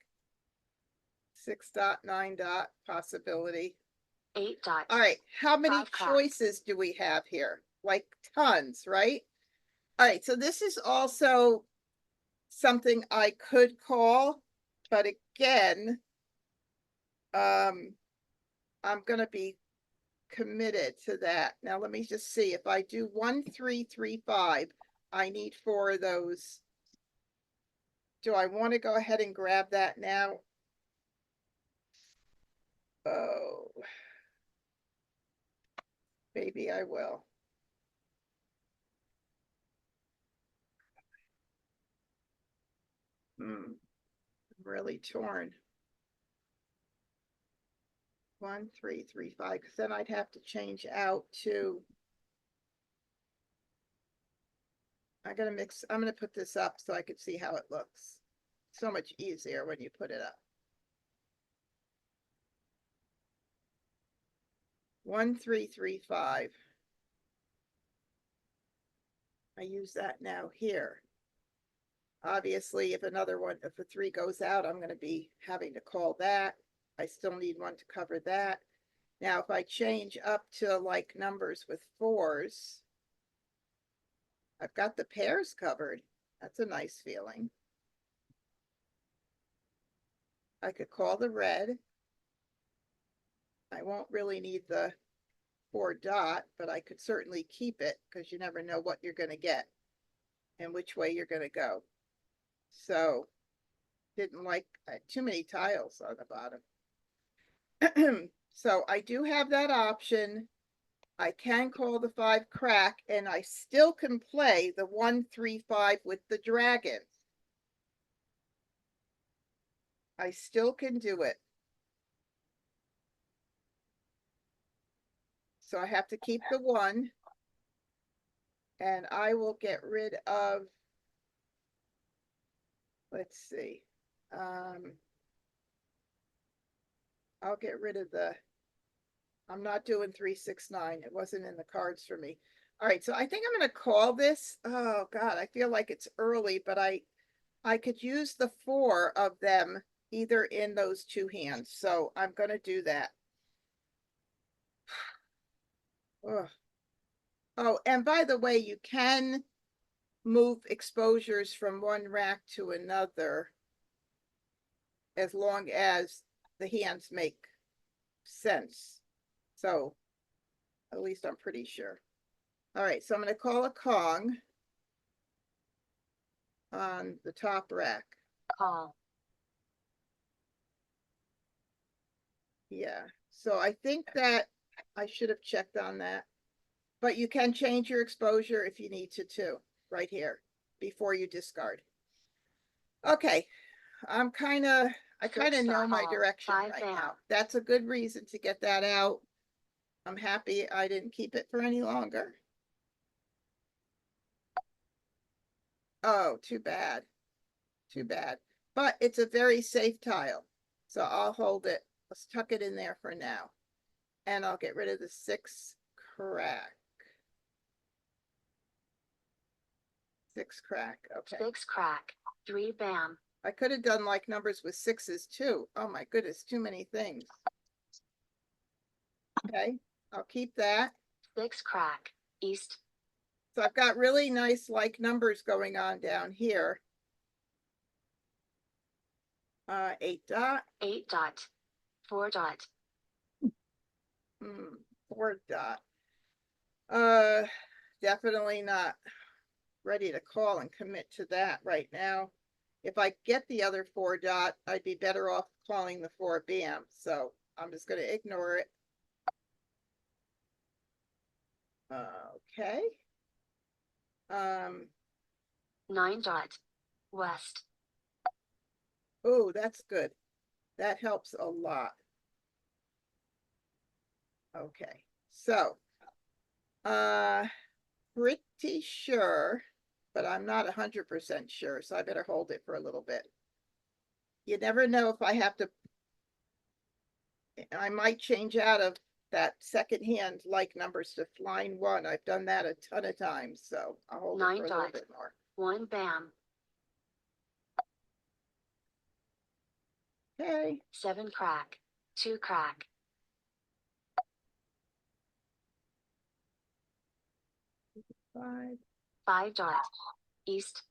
6 dot, 9 dot possibility. 8 dot. All right, how many 5 crack. choices do we have here? Like tons, right? All right, so this is also something I could call, but again, I'm gonna be committed to that. Now let me just see. If I do 1, 3, 3, 5, I need 4 of those. Do I want to go ahead and grab that now? Oh, maybe I will. I'm really torn. 1, 3, 3, 5, because then I'd have to change out to. I'm gonna put this up so I could see how it looks. So much easier when you put it up. 1, 3, 3, 5. I use that now here. Obviously, if a 3 goes out, I'm gonna be having to call that. I still need one to cover that. Now, if I change up to like numbers with 4s, I've got the pairs covered. That's a nice feeling. I could call the red. I won't really need the 4 dot, but I could certainly keep it because you never know what you're going to get and which way you're going to go. So, didn't like too many tiles on the bottom. So I do have that option. I can call the 5 crack and I still can play the 1, 3, 5 with the dragons. I still can do it. So I have to keep the 1 and I will get rid of, let's see. I'll get rid of I'm not doing 3, 6, 9. It wasn't in the cards for me. All right, so I think I'm going to call this. Oh God, I feel like it's early, but I could use the 4 of them either in those 2 hands. So I'm going to do that. Ugh. Oh, and by the way, you can move exposures from one rack to another as long as the hands make sense. So at least I'm pretty sure. All right, so I'm going to call a Kong on the top rack. Call. Yeah, so I think that I should have checked on that. But you can change your exposure if you need to too, right here, before you discard. Okay, I kind of know my direction 5 right down. now. That's a good reason to get that out. I'm happy I didn't keep it for any longer. Oh, too bad. Too bad. But it's a very safe tile. So I'll hold it. Let's tuck it in there for now. And I'll get rid of the 6 crack. 6 crack. Okay. 6 crack. 3 bam. I could have done like numbers with 6s too. Oh my goodness, too many things. Okay, I'll keep that. 6 crack. East. So I've got really nice like numbers going on down here. 8 dot. 8 dot. 4 dot. 4 dot. Definitely not ready to call and commit to that right now. If I get the other 4 dot, I'd be better off calling the 4 bam. So I'm just going to ignore it. Okay. 9 dot. West. Oh, that's good. That helps a lot. Okay, so pretty sure, but I'm not 100% sure, so I better hold it for a little bit. You never know if I have to. I might change out of that second hand like numbers to line 1. I've done that a ton of times, so I'll hold it 9 for a little dot. bit more. 1 bam. Okay, 7 crack. 2 crack. 5. 5 dot. East.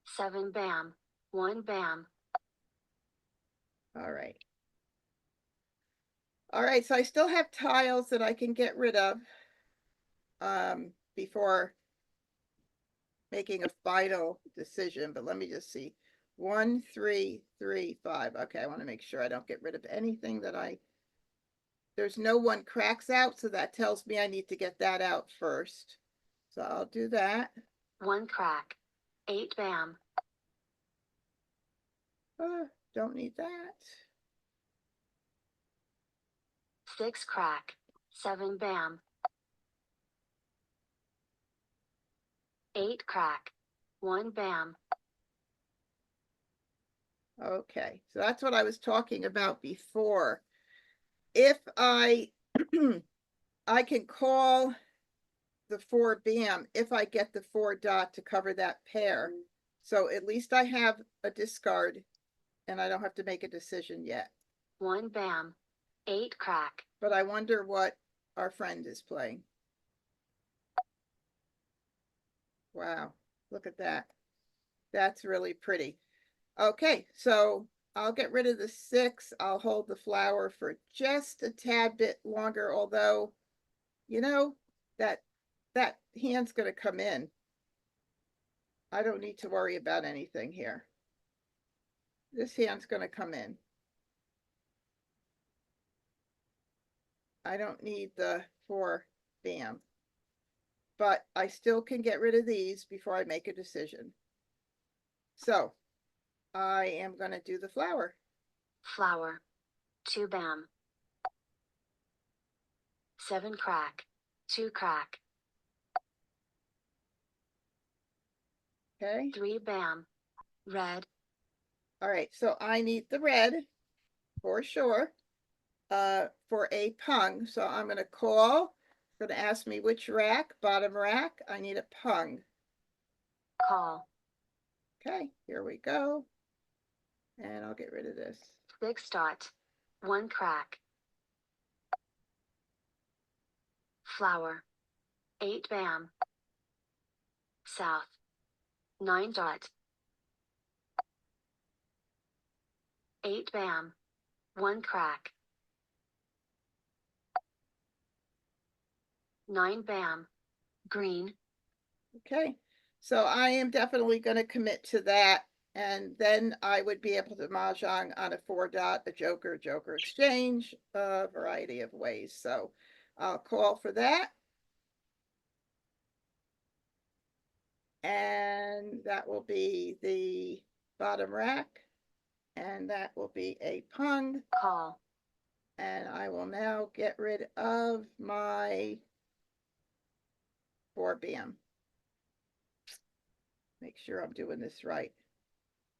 7 bam. 1 bam. All right. All right, so I still have tiles that I can get rid of before making a final decision, but let me just see. 1, 3, 3, 5. Okay, I want to make sure I don't get rid of anything that there's no 1 cracks out, so that tells me I need to get that out first. So I'll do that. 1 crack. 8 bam. Don't need that. 6 crack, 7 bam. 8 crack, 1 bam. Okay, so that's what I was talking about before. If I I can call the 4 bam if I get the 4 dot to cover that pair. So at least I have a discard and I don't have to make a decision yet. 1 bam. 8 crack. But I wonder what our friend is playing. Wow, look at that. That's really pretty. Okay, so I'll get rid of the 6. I'll hold the flower for just a tad bit longer, although, you know, that hand's going to come in. I don't need to worry about anything here. This hand's going to come in. I don't need the 4 bam. But I still can get rid of these before I make a decision. So I am going to do the flower. Flower. 2 bam. 7 crack, 2 crack. Okay. 3 bam. Red. All right. So I need the red for sure. For a pung. So I'm going to call. Going to ask me which rack, bottom rack. I need a pung. Call. Okay, here we go. And I'll get rid of this. 6 dot. 1 crack. Flower. 8 bam. South. 9 dot. 8 bam. 1 crack. 9 bam. Green. Okay, so I am definitely going to commit to that. And then I would be able to mahjong on a 4 dot, a joker exchange, a variety of ways. So I'll call for that. And that will be the bottom rack. And that will be a pung. Call. And I will now get rid of my 4 bam. Make sure I'm doing this right.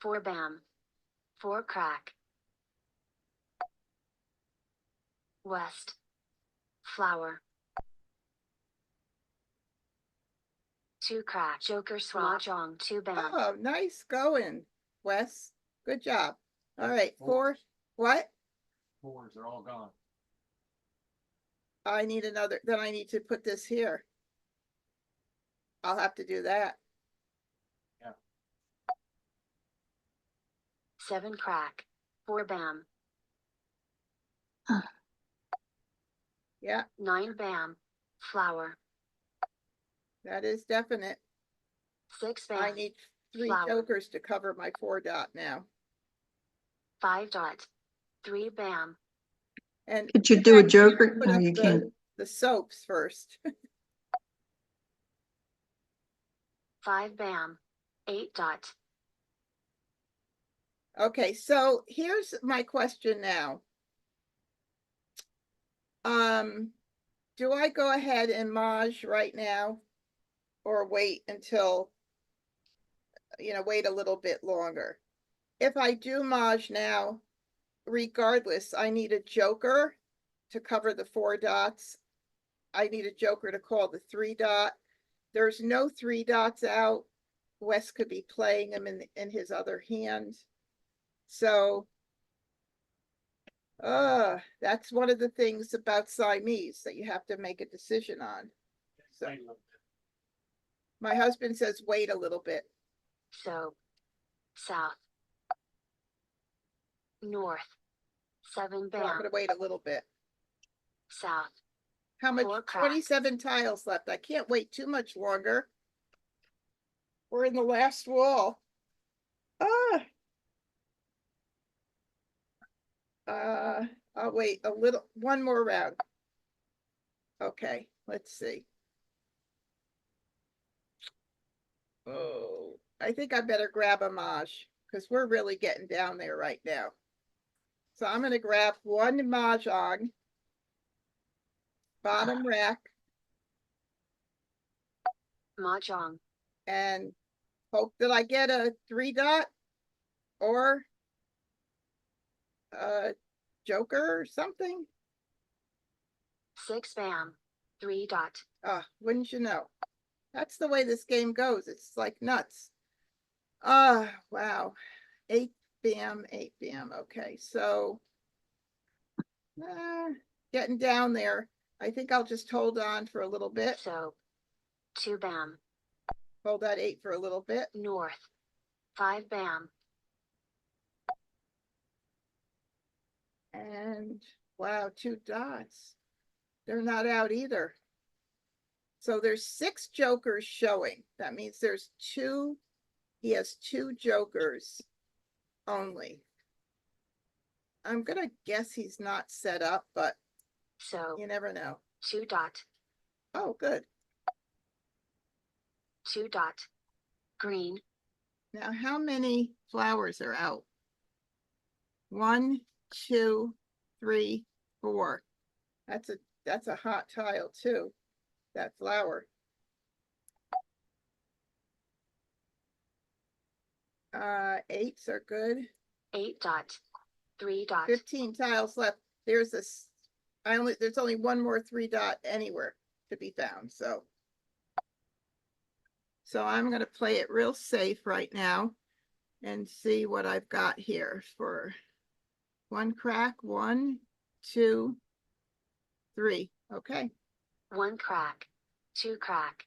4 bam. 4 crack. West. Flower. 2 crack. Joker swap. Mahjong. 2 bam. Oh, nice going, Wes. Good job. All right, 4. Fours. What? 4s are all gone. I need another. Then I need to put this here. I'll have to do that. 7 crack. 4 bam. Yeah, 9 bam. Flower. that is definite. 6 I bam. need 3 Flower. jokers to cover my 4 dot now. 5 dot. 3 bam. And Could you do a I joker? put No, up you can't. the soaps first. 5 bam. 8 dot. Okay, so here's my question now. Do I go ahead and Maj right now or wait until, wait a little bit longer? If I do Maj now, regardless, I need a joker to cover the 4 dots. I need a joker to call the 3 dot. There's no 3 dots out. Wes could be playing them in his other hand. So that's one of the things about Siamese that you have to make a decision on. So Wait a little bit. my husband says, wait a little bit. So. South. North. 7 So I'm bam. gonna wait a little bit. South. How much? 4 cracks. 27 tiles left. I can't wait too much longer. We're in the last wall. I'll wait a little, one more round. Okay, let's see. Oh, I think I better grab a Maj because we're really getting down there right now. So I'm going to grab 1 Mah Jongg bottom rack, Mah Jongg. and hope that I get a 3 dot or a joker or something. 6 bam. 3 dot. Wouldn't you know? That's the way this game goes. It's like nuts. Wow. 8 bam, 8 bam. Okay, so getting down there. I think I'll just hold on for a little bit. So 2 bam. Hold that 8 for a little bit. North. 5 bam. And wow, 2 dots. They're not out either. So there's 6 jokers showing. That means there's 2. He has 2 jokers only. I'm gonna guess he's not set up, but So you never know. 2 dot. Oh, good. 2 dot. Green. Now, how many flowers are out? 1, 2, 3, 4. That's a hot tile too. That flower. Eights are good. 8 dot. 3 dot. 15 tiles left. There's there's only one more 3 dot anywhere to be found. So I'm gonna play it real safe right now and see what I've got here for 1 crack. 1, 2, 3. Okay. 1 crack. 2 crack.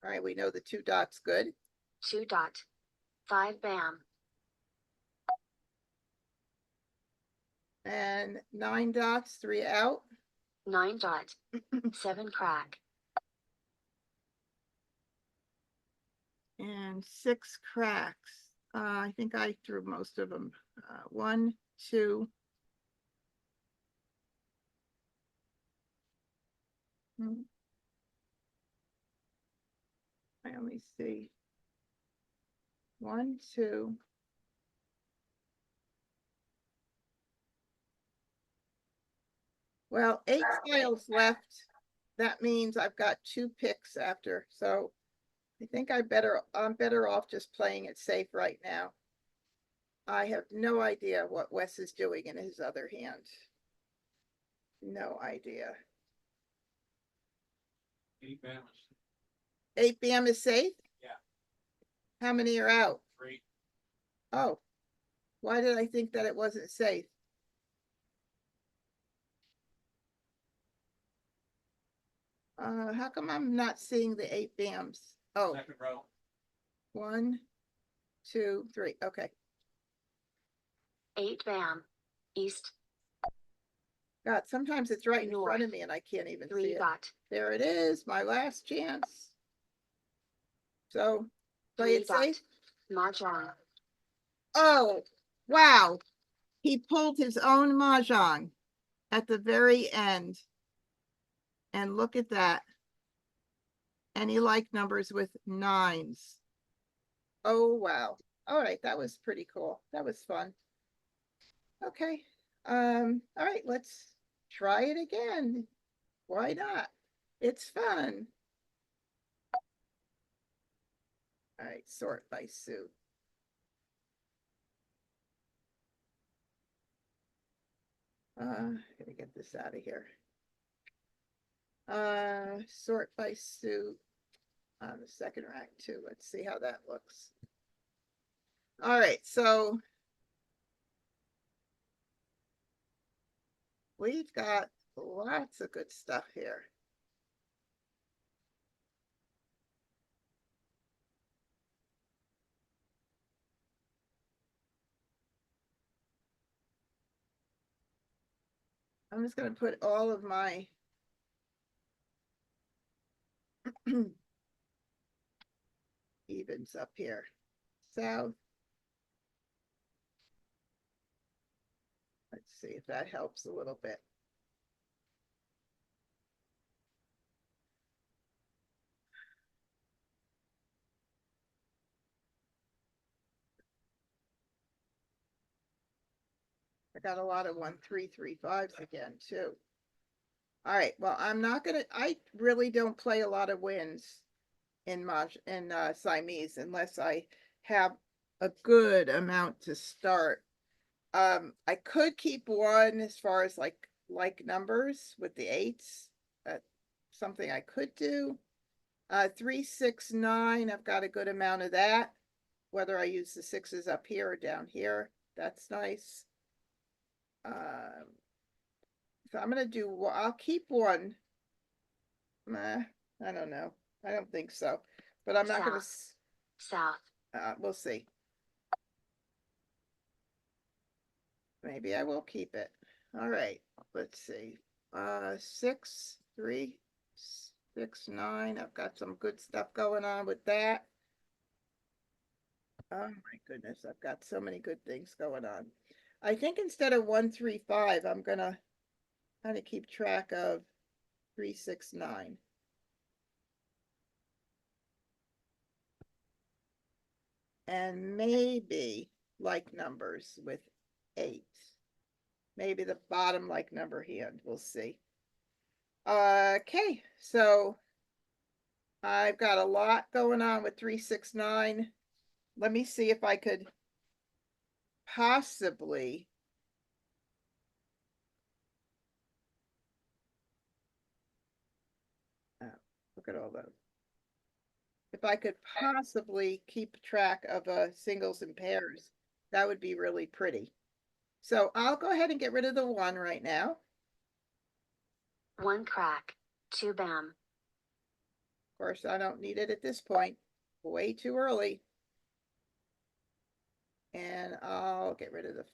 All right, we know the 2 dots good. 2 dot. 5 bam. And 9 dots, 3 out. 9 dot. 7 crack. And 6 cracks. I think I threw most of them. 1, 2. I only see 1, 2. Well, 8 tiles left. That means I've got 2 picks after. So I think I'm better off just playing it safe right now. I have no idea what Wes is doing in his other hand. No idea. 8 bam. 8 bam is safe? Yeah. How many are out? 3. Oh, why did I think that it wasn't safe? How come I'm not seeing the 8 bams? Oh, Second row. 1, 2, 3. Okay. 8 bam. East. God, sometimes it's right in North. front of me and I can't even 3 see it. dot. There it is, my last chance. So, play 3 it dot. safe. Mah Jongg. Oh, wow. He pulled his own mahjong at the very end. And look at that. And he liked numbers with 9s. Oh, wow. All right, that was pretty cool. That was fun. Okay. All right, let's try it again. Why not? It's fun. All right, sort by suit. Gotta get this out of here. Sort by suit on the second rack too. Let's see how that looks. All right, so we've got lots of good stuff here. I'm just going to put all of my evens up here. South. Let's see if that helps a little bit. I got a lot of 1, 3, 3, 5s again too. All right, well, I really don't play a lot of wins in Siamese unless I have a good amount to start. I could keep one as far as like numbers with the eights. That's something I could do. 3, 6, 9, I've got a good amount of that. Whether I use the sixes up here or down here, that's nice. So I'm gonna do, I'll keep one. I don't know. I don't think so, but I'm not gonna, South. we'll see. Maybe I will keep it. All right, let's see. 6, 3, 6, 9. I've got some good stuff going on with that. Oh my goodness, I've got so many good things going on. I think instead of 1, 3, 5, I'm gonna kind of keep track of 3, 6, 9. And maybe like numbers with 8. Maybe the bottom like number hand, we'll see. Okay, so I've got a lot going on with 3, 6, 9. Let me see if I could possibly look at all those. If I could possibly keep track of singles and pairs, that would be really pretty. So I'll go ahead and get rid of the 1 right now. 1 crack. 2 bam. Of course, I don't need it at this point. Way too early. And I'll get rid of the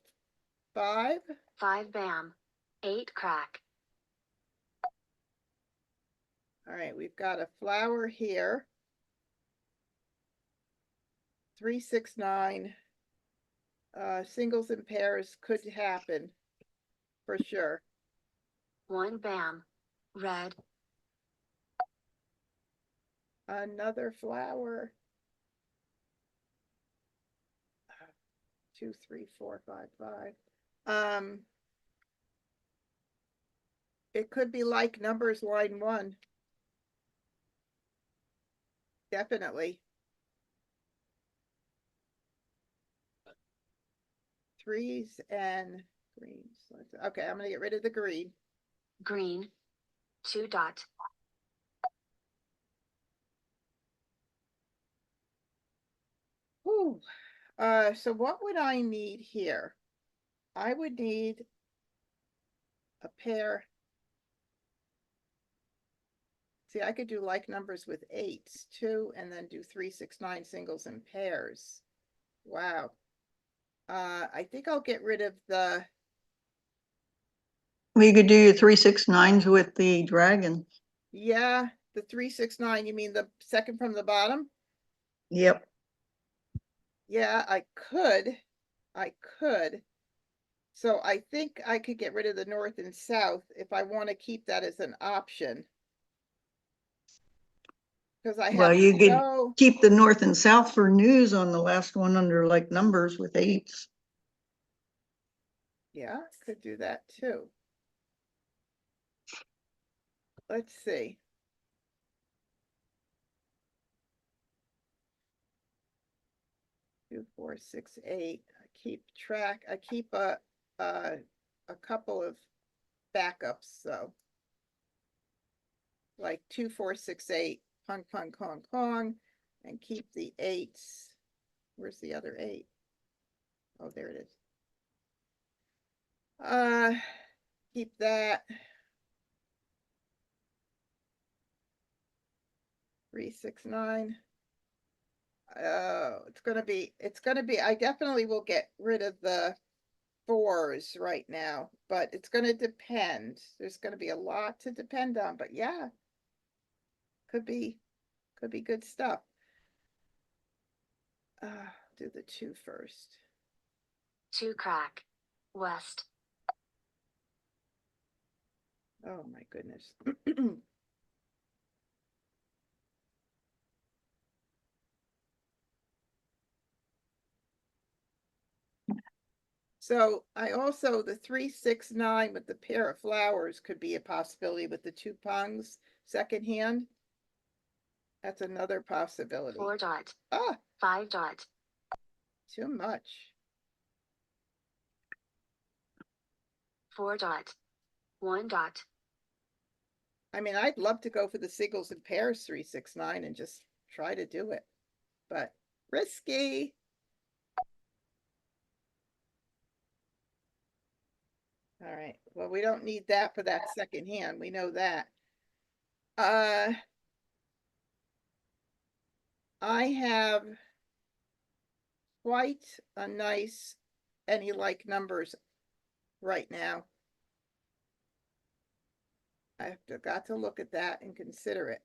5. 5 bam. 8 crack. All right, we've got a flower here. 3, 6, 9. Singles and pairs could happen for sure. 1 bam. Red. Another flower. 2, 3, 4, 5, 5. It could be like numbers line 1. Definitely. 3s and greens. Okay, I'm gonna get rid of the green. Green. 2 dot. Ooh. So what would I need here? I would need a pair. See, I could do like numbers with 8s too, and then do 3, 6, 9 singles and pairs. Wow. I think I'll get rid of the, Well, you could do your 3, 6, 9s with the dragon. yeah, the 3, 6, 9. You mean the second from the bottom? Yep. Yeah, I could. I could. So I think I could get rid of the north and south if I want to keep that as an option. Because I Well, have you could no, keep the north and south for news on the last one under like numbers with 8s. yeah, could do that too. Let's see. Two, 4, 6, 8. I keep track. I keep a couple of backups. So like 2, 4, 6, 8. Pong, pong, pong, pong, and keep the 8s. Where's the other 8? Oh, there it is. Keep that. 3, 6, 9. Oh, it's gonna be, I definitely will get rid of the 4s right now, but it's gonna depend. There's gonna be a lot to depend on, but yeah. Could be good stuff. Do the 2 first. 2 crack. West. Oh my goodness. So I also, the 369 with the pair of flowers could be a possibility with the two pungs, second hand. That's another possibility. 4 dot. Ah, 5 dot. too much. 4 dot. 1 dot. I mean, I'd love to go for the singles and pairs 369 and just try to do it, but risky. All right, well, we don't need that for that second hand. We know that. I have quite a nice any like numbers right now. Got to look at that and consider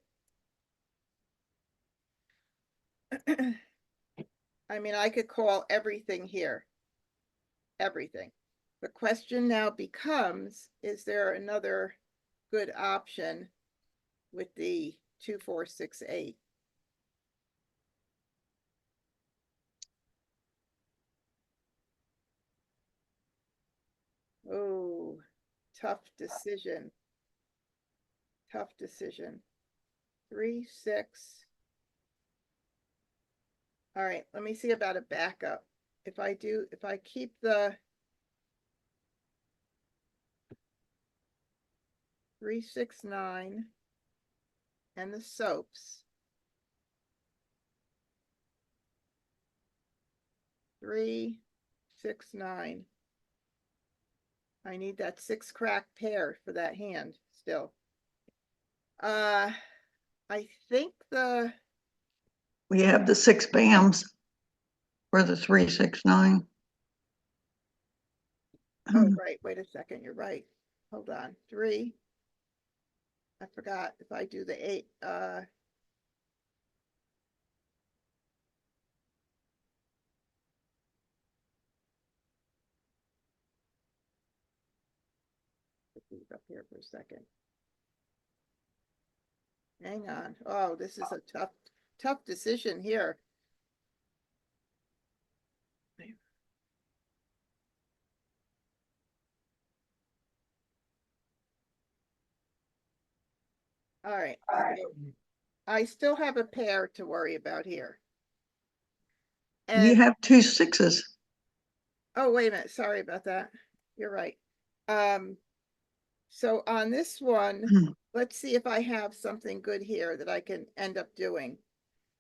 it. I mean, I could call everything here. Everything. The question now becomes, is there another good option with the 2468? Oh, tough decision. Tough decision. 3, 6. All right, let me see about a backup. If I keep the 369 and the soaps, 3, 6, 9. I need that 6 crack pair for that hand still. I think We have the 6 BAMs for the 369. oh, right, wait a second, you're right. Hold on, 3. I forgot if I do the 8, up here for a second. Hang on. Oh, this is a tough decision here. All right. So I still have a pair to worry about here. You And have 2 6s. oh, wait a minute. Sorry about that. You're right. So on this one, let's see if I have something good here that I can end up doing.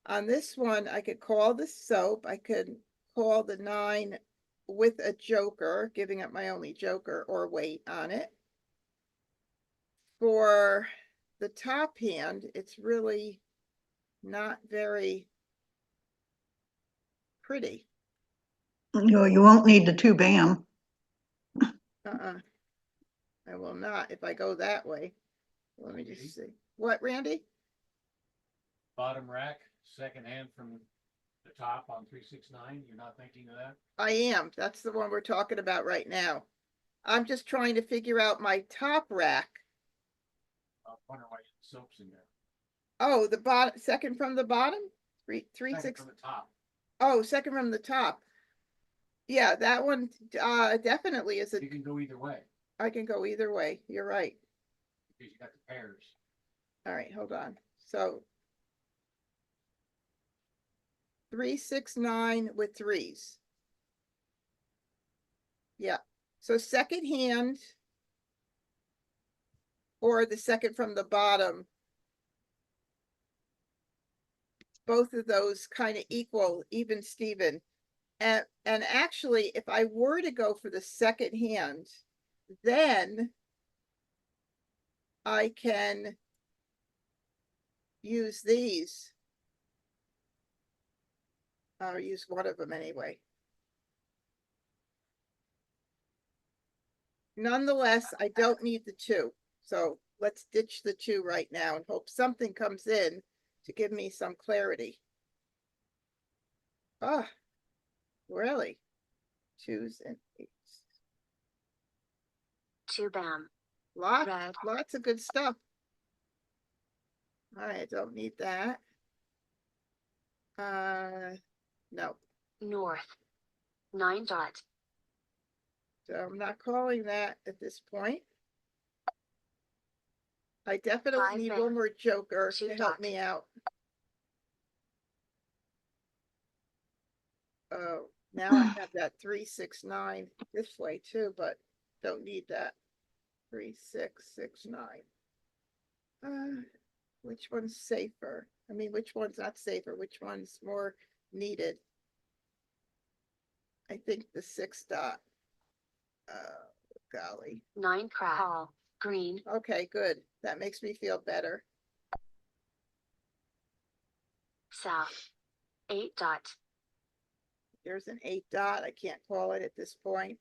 On this one, I could call the soap. I could call the 9 with a joker, giving up my only joker, or wait on it. For the top hand, it's really not very pretty. No, you won't need the 2 BAM. I will not if I go that way. Let me just see. What, Randy? Bottom rack, second hand from the top on 369. You're not thinking of that? I am. That's the one we're talking about right now. I'm just trying to figure out my top rack. I wonder why you have soaps in there. Oh, the bottom, second from the bottom? Three, Second 6. from the top. Oh, second from the top. Yeah, that one definitely is a, You can go either way I can go either way. You're right. because you got the pairs. All right, hold on. So 369 with 3s. Yeah. So second hand or the second from the bottom. Both of those kind of equal, even Steven. And actually, if I were to go for the second hand, then I can use these. I'll use one of them anyway. Nonetheless, I don't need the 2. So let's ditch the 2 right now and hope something comes in to give me some clarity. Oh, really? 2s and 8s. 2 BAM. Red. Lots of good stuff. All right, I don't need that. No. North. 9 dot. So I'm not calling that at this point. I definitely Five need bam. one more joker Two to help dot. me out. Oh, now I have that 369 this way too, but don't need that. 3669. Which one's safer? I mean, which one's not safer? Which one's more needed? I think the 6 dot. Golly. 9 crack. Call. Green. Okay, good. That makes me feel better. South. 8 dot. There's an 8 dot. I can't call it at this point.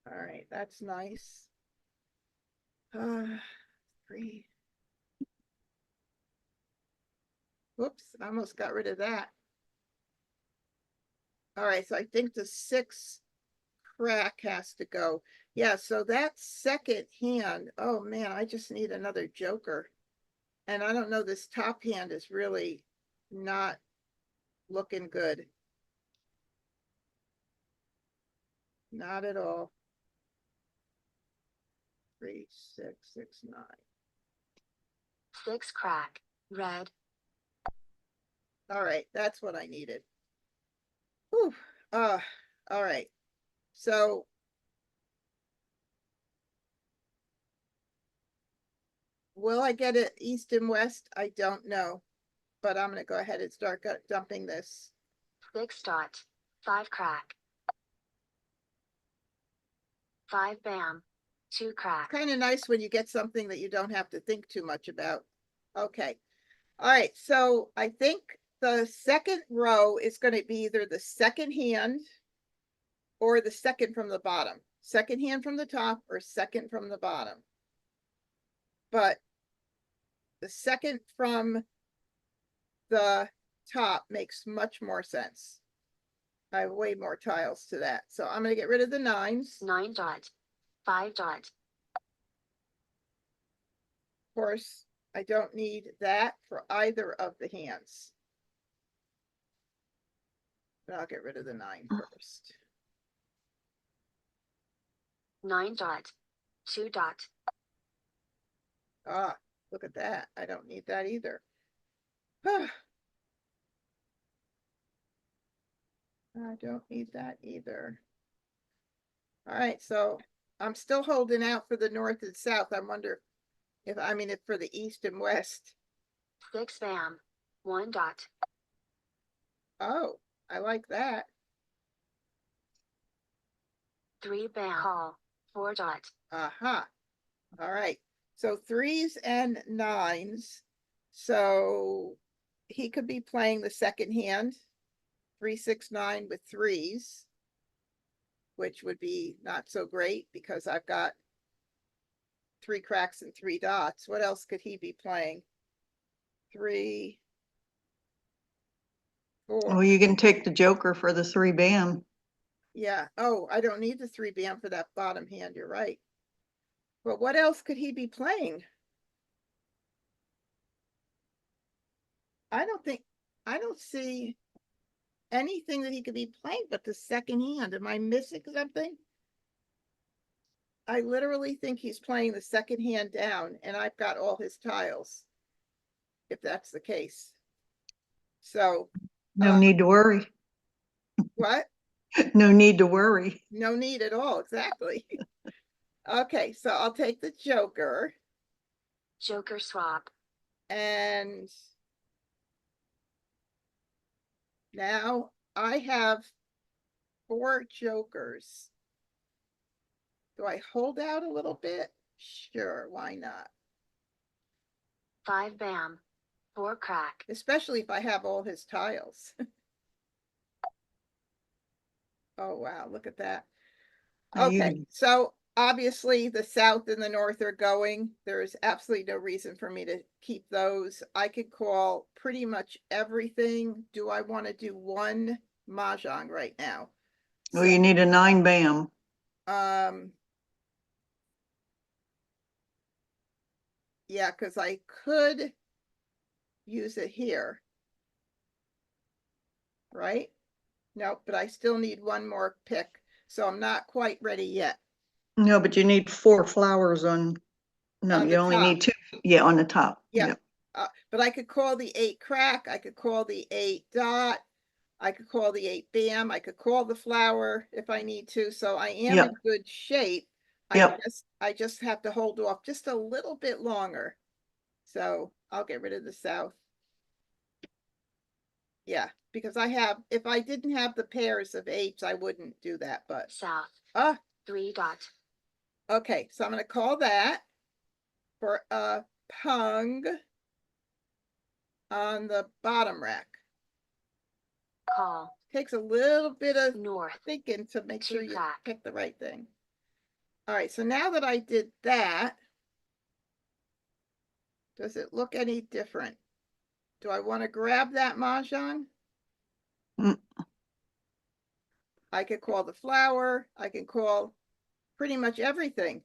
All right, that's nice. 3. Whoops, I almost got rid of that. All right, so I think the 6 crack has to go. Yeah, so that second hand, oh man, I just need another joker. And I don't know, this top hand is really not looking good. Not at all. 3669. 6 crack. Red. All right, that's what I needed. Whew. All right. So will I get it east and west? I don't know, but I'm going to go ahead and start dumping this. 6 dot. 5 crack. 5 bam. 2 crack. Kind of nice when you get something that you don't have to think too much about. Okay. All right. So I think the second row is going to be either the second hand or the second from the bottom. Second hand from the top or second from the bottom. But the second from the top makes much more sense. I have way more tiles to that. So I'm going to get rid of the 9s. 9 dot. 5 dot. Of course, I don't need that for either of the hands. But I'll get rid of the 9 first. 9 dot. 2 dot. Ah, look at that. I don't need that either. I don't need that either. All right, so I'm still holding out for the north and south. I wonder if, I mean, if for the east and west. 6 bam. 1 dot. Oh, I like that. 3 bam. Call. 4 dot. Aha. All right. So 3s and 9s. So he could be playing the second hand, 369 with 3s, which would be not so great because I've got 3 cracks and 3 dots. What else could he be playing? 3, 4. Well, you can take the joker for the 3 bam. Yeah. Oh, I don't need the 3 bam for that bottom hand. You're right. But what else could he be playing? I don't see anything that he could be playing but the second hand. Am I missing something? I literally think he's playing the second hand down and I've got all his tiles, if that's the case. So No need to worry. what? No need to worry. No need at all. Exactly. Okay, so I'll take the joker Joker swap. and now I have 4 jokers. Do I hold out a little bit? Sure, why not? 5 bam. 4 crack. Especially if I have all his tiles. Oh, wow, look at that. Okay, so obviously the south and the north are going. There's absolutely no reason for me to keep those. I could call pretty much everything. Do I want to do one Mah Jongg right now? Well, you need a 9 bam. Yeah, because I could use it here. right? Nope, but I still need one more pick, so I'm not quite ready yet. No, but you need 4 flowers on, no, On you the only top. need 2, yeah, on the top. Yeah. But I could call the 8 crack, I could call the 8 dot, I could call the 8 bam, I could call the flower if I need to, so I am Yep. in good shape. Yep. I just have to hold off just a little bit longer. So I'll get rid of the south. Yeah, because if I didn't have the pairs of 8s, I wouldn't do that, but, South. ah, 3 dot. okay, so I'm gonna call that for a pung on the bottom rack. Call. Takes a little bit of North. thinking to make sure you Two-crack. pick the right thing. All right, so now that I did that, does it look any different? Do I want to grab that mahjong? Mm. I could call the flower. I can call pretty much everything.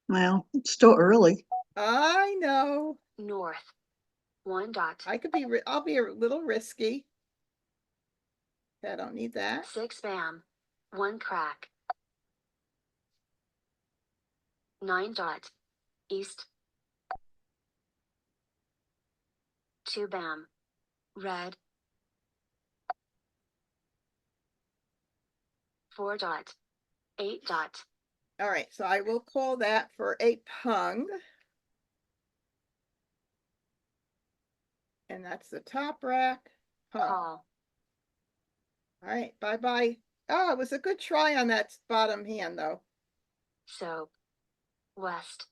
Well, it's still early. I know. North. 1 dot. I'll be a little risky. I don't need that. 6 bam. 1 crack. 9 dot. East. 2 bam. Red. 4 dot. 8 dot. All right, so I will call that for a pung. And that's the top rack. Pung. Call. All right, bye-bye. Oh, it was a good try on that bottom hand, though. Soap. West.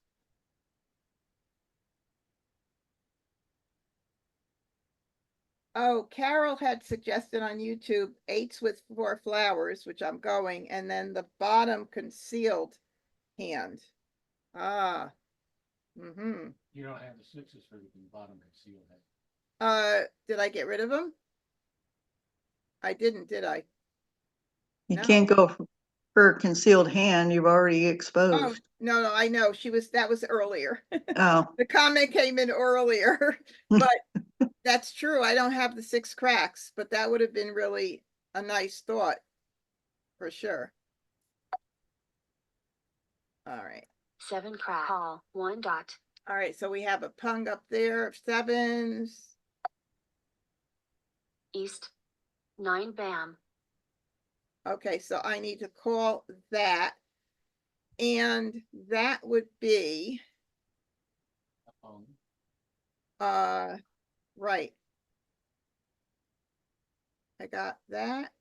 Oh, Carol had suggested on YouTube 8s with 4 flowers, which I'm going, and then the bottom concealed hand. Ah. Mm-hmm. You don't have the 6s for the bottom concealed head. Did I get rid of them? I didn't, did I? You No. can't go for a concealed hand. You've already Oh, exposed. no, I know. That was earlier. Oh, The comment came in earlier, but that's true. I don't have the 6 cracks, but that would have been really a nice thought for sure. All right. 7 crack. Call. 1 dot. All right, so we have a pung up there of 7s. East. 9 bam. Okay, so I need to call that. And that would be, right. I got that.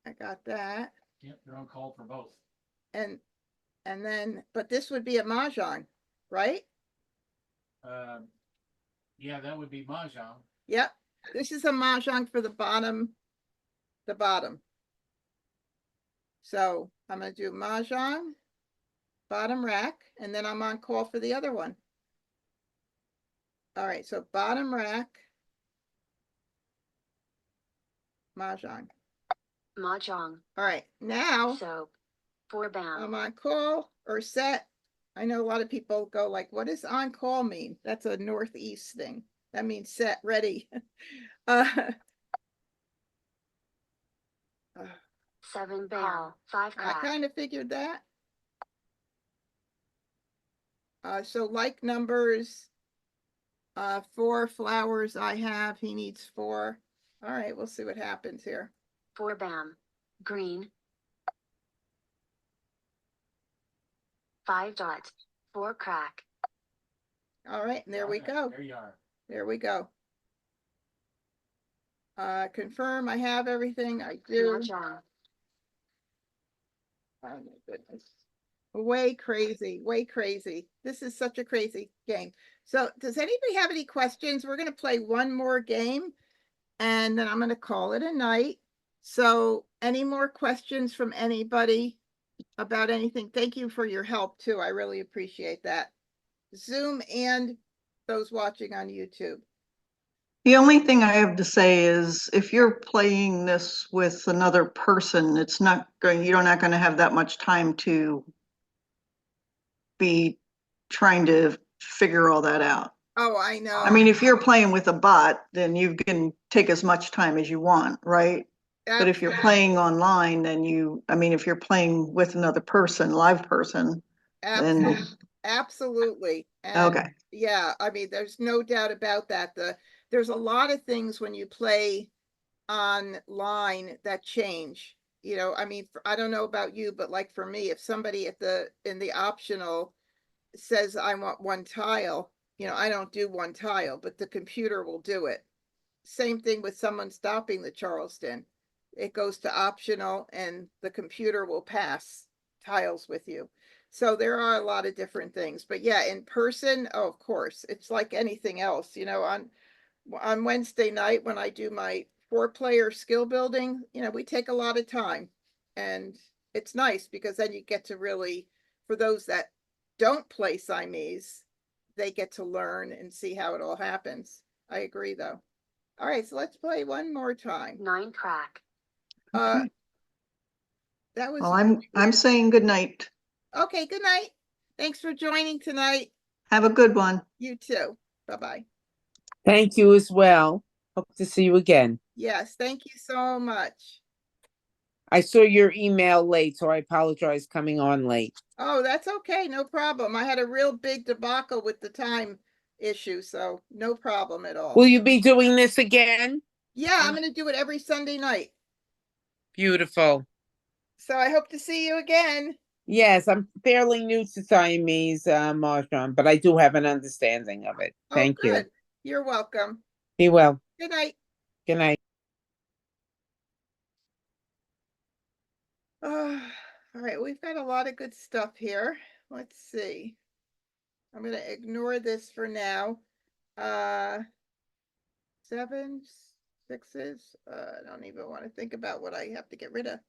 I got that. Yep, you're on call for both. And then, but this would be a mahjong, right? Yeah, that would be Mah Jongg. Yep. This is a mahjong for the bottom. So I'm gonna do mahjong, bottom rack, and then I'm on call for the other one. All right, so bottom rack, mahjong. Mah Jongg. All right, now Soap. 4 I'm bam. on call or set. I know a lot of people go like, what does on call mean? That's a Northeast thing. That means set, ready. 7 bam. 5 I crack. kind of figured that. So like numbers, 4 flowers I have, he needs 4. All right, we'll see what happens here. 4 bam. Green. 5 dot. 4 crack. All right, and there we Okay, go. There you are. There we go. Confirm I have everything. I do. Mah Jongg. Oh my goodness. Way crazy, way crazy. This is such a crazy game. So does anybody have any questions? We're going to play one more game and then I'm going to call it a night. So any more questions from anybody about anything? Thank you for your help too. I really appreciate that. Zoom and those watching on YouTube. the only thing I have to say is if you're playing this with another person, you're not going to have that much time to be trying to figure all that out. Oh, I know. I mean, if you're playing with a bot, then you can take as much time as you want, right? But if you're playing online, then I mean, if you're playing with another person, live person, then, Absolutely. And okay. yeah, I mean, there's no doubt about that. There's a lot of things when you play online that change. You know, I mean, I don't know about you, but like for me, if somebody in the optional says I want one tile, you know, I don't do one tile, but the computer will do it. Same thing with someone stopping the Charleston. It goes to optional and the computer will pass tiles with you. So there are a lot of different things, but yeah, in person, oh, of course, it's like anything else, you know, on Wednesday night when I do my 4-player skill building, you know, we take a lot of time and it's nice because then you get to really, for those that don't play Siamese, they get to learn and see how it all happens. I agree though. All right, so let's play one more time. 9 crack. Uh, Okay. that was, Well, I'm saying good night. okay, good night. Thanks for joining tonight. Have a good one. You too. Bye-bye. Thank you as well. Hope to see you again. Yes, thank you so much. I saw your email late, so I apologize coming on late. Oh, that's okay, no problem. I had a real big debacle with the time issue, so no problem at all. Will you be doing this again? Yeah, I'm gonna do it every Sunday night. Beautiful. So I hope to see you again. Yes, I'm fairly new to Siamese Mah Jongg, but I do have an understanding of it. Oh, Thank you. good. You're welcome. Be well. Good night. Good night. All right, we've got a lot of good stuff here. Let's see. I'm gonna ignore this for now. 7, 6s. I don't even want to think about what I have to get rid of.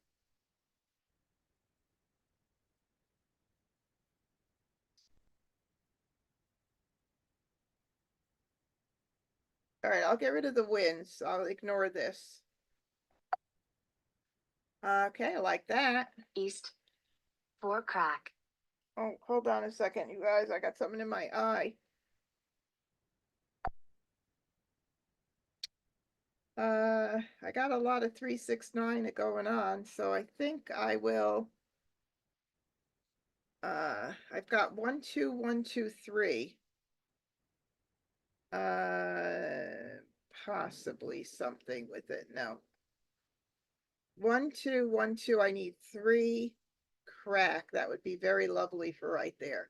All right, I'll get rid of the wins. I'll ignore this. Okay, I like that. East. 4 crack. Oh, hold on a second, you guys. I got something in my eye. I got a lot of 3, 6, 9 going on, so I think I will. I've got 1, 2, 1, 2, 3. Possibly something with it. No. 1, 2, 1, 2. I need 3 crack. That would be very lovely for right there.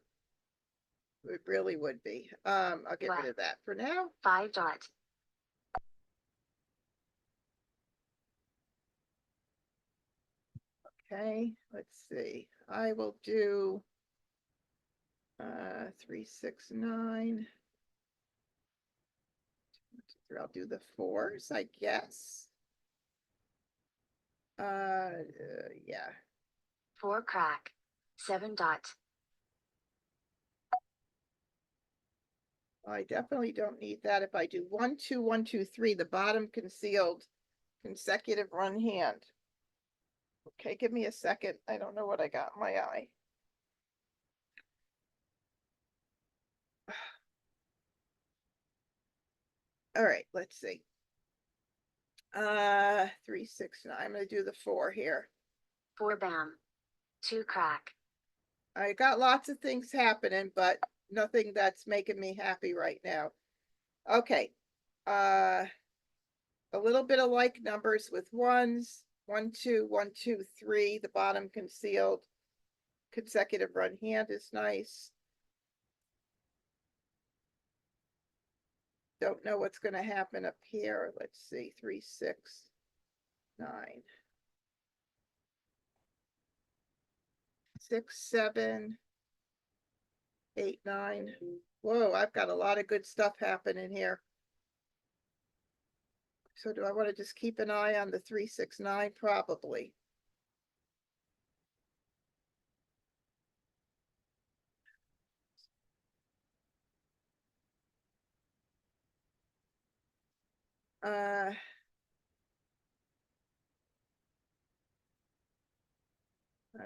It really would be. I'll get rid of that for now. 5 dot. Okay, let's see. I will do 3, 6, 9. I'll do the 4s, I guess. Yeah. 4 crack. 7 dot. I definitely don't need that. If I do 1, 2, 1, 2, 3, the bottom concealed consecutive run hand. Okay, give me a second. I don't know what I got in my eye. All right, let's see. 3, 6, 9. I'm gonna do the 4 here. 4 bam. 2 crack. I got lots of things happening, but nothing that's making me happy right now. Okay. A little bit of like numbers with 1s. 1, 2, 1, 2, 3. The bottom concealed consecutive run hand is nice. Don't know what's going to happen up here. Let's see. 3, 6, 9. 6, 7, 8, 9. Whoa, I've got a lot of good stuff happening here. So do I want to just keep an eye on the 3, 6, 9? Probably. I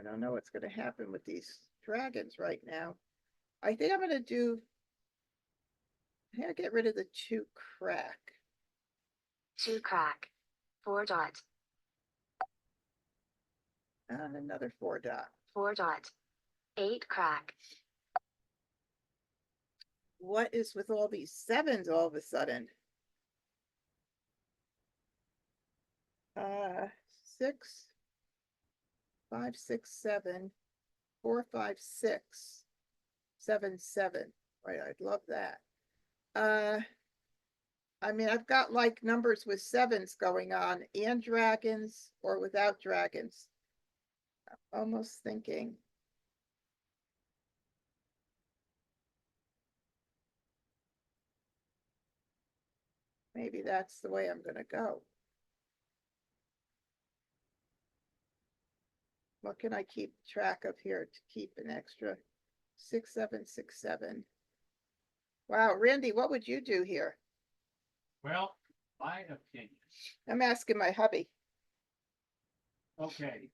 don't know what's going to happen with these dragons right now. I think I'm going to do I'll get rid of the 2 crack. 2 crack. 4 dot. And another 4 dot. 4 dot. 8 crack. What is with all these 7s all of a sudden? 6, 5, 6, 7, 4, 5, 6, 7, 7. Right, I'd love that. I mean, I've got like numbers with 7s going on and dragons or without dragons. I'm almost thinking. Maybe that's the way I'm gonna go. What can I keep track of here to keep an extra 6, 7, 6, 7? Wow, Randy, what would you do here? Well, my opinion, I'm asking my hubby. okay,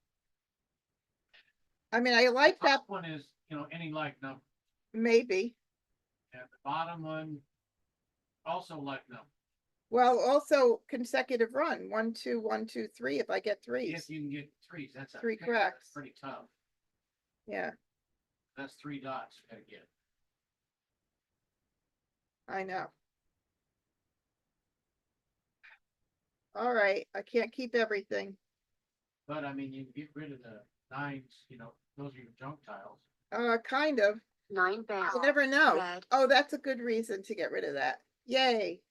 I mean, I like that, top one is, any like number, maybe. and the bottom one also like number. Well, also consecutive run, 1, 2, 1, 2, 3, if I get 3s. If you can get 3s, that's a 3 pick, that's cracks. pretty tough. Yeah, That's 3 dots you gotta get. I know. All right, I can't keep everything. But I mean, you can get rid of the 9s, those are your junk tiles. Kind of. 9 bam. You never know. Red. Oh, that's a good reason to get rid of that. Yay.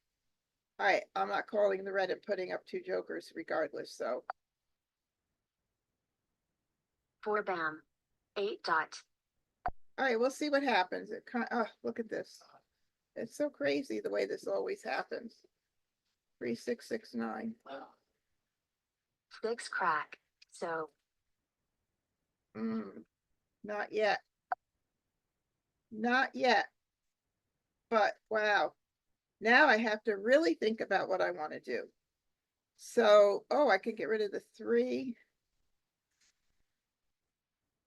All right, I'm not calling the red and putting up 2 jokers regardless, so. 4 bam. 8 dot. All right, we'll see what happens. Oh, look at this. It's so crazy the way this always happens. 3, 6, 6, 9. 6 crack. So Not yet. Not yet. But wow. Now I have to really think about what I want to do. So, oh, I could get rid of the 3.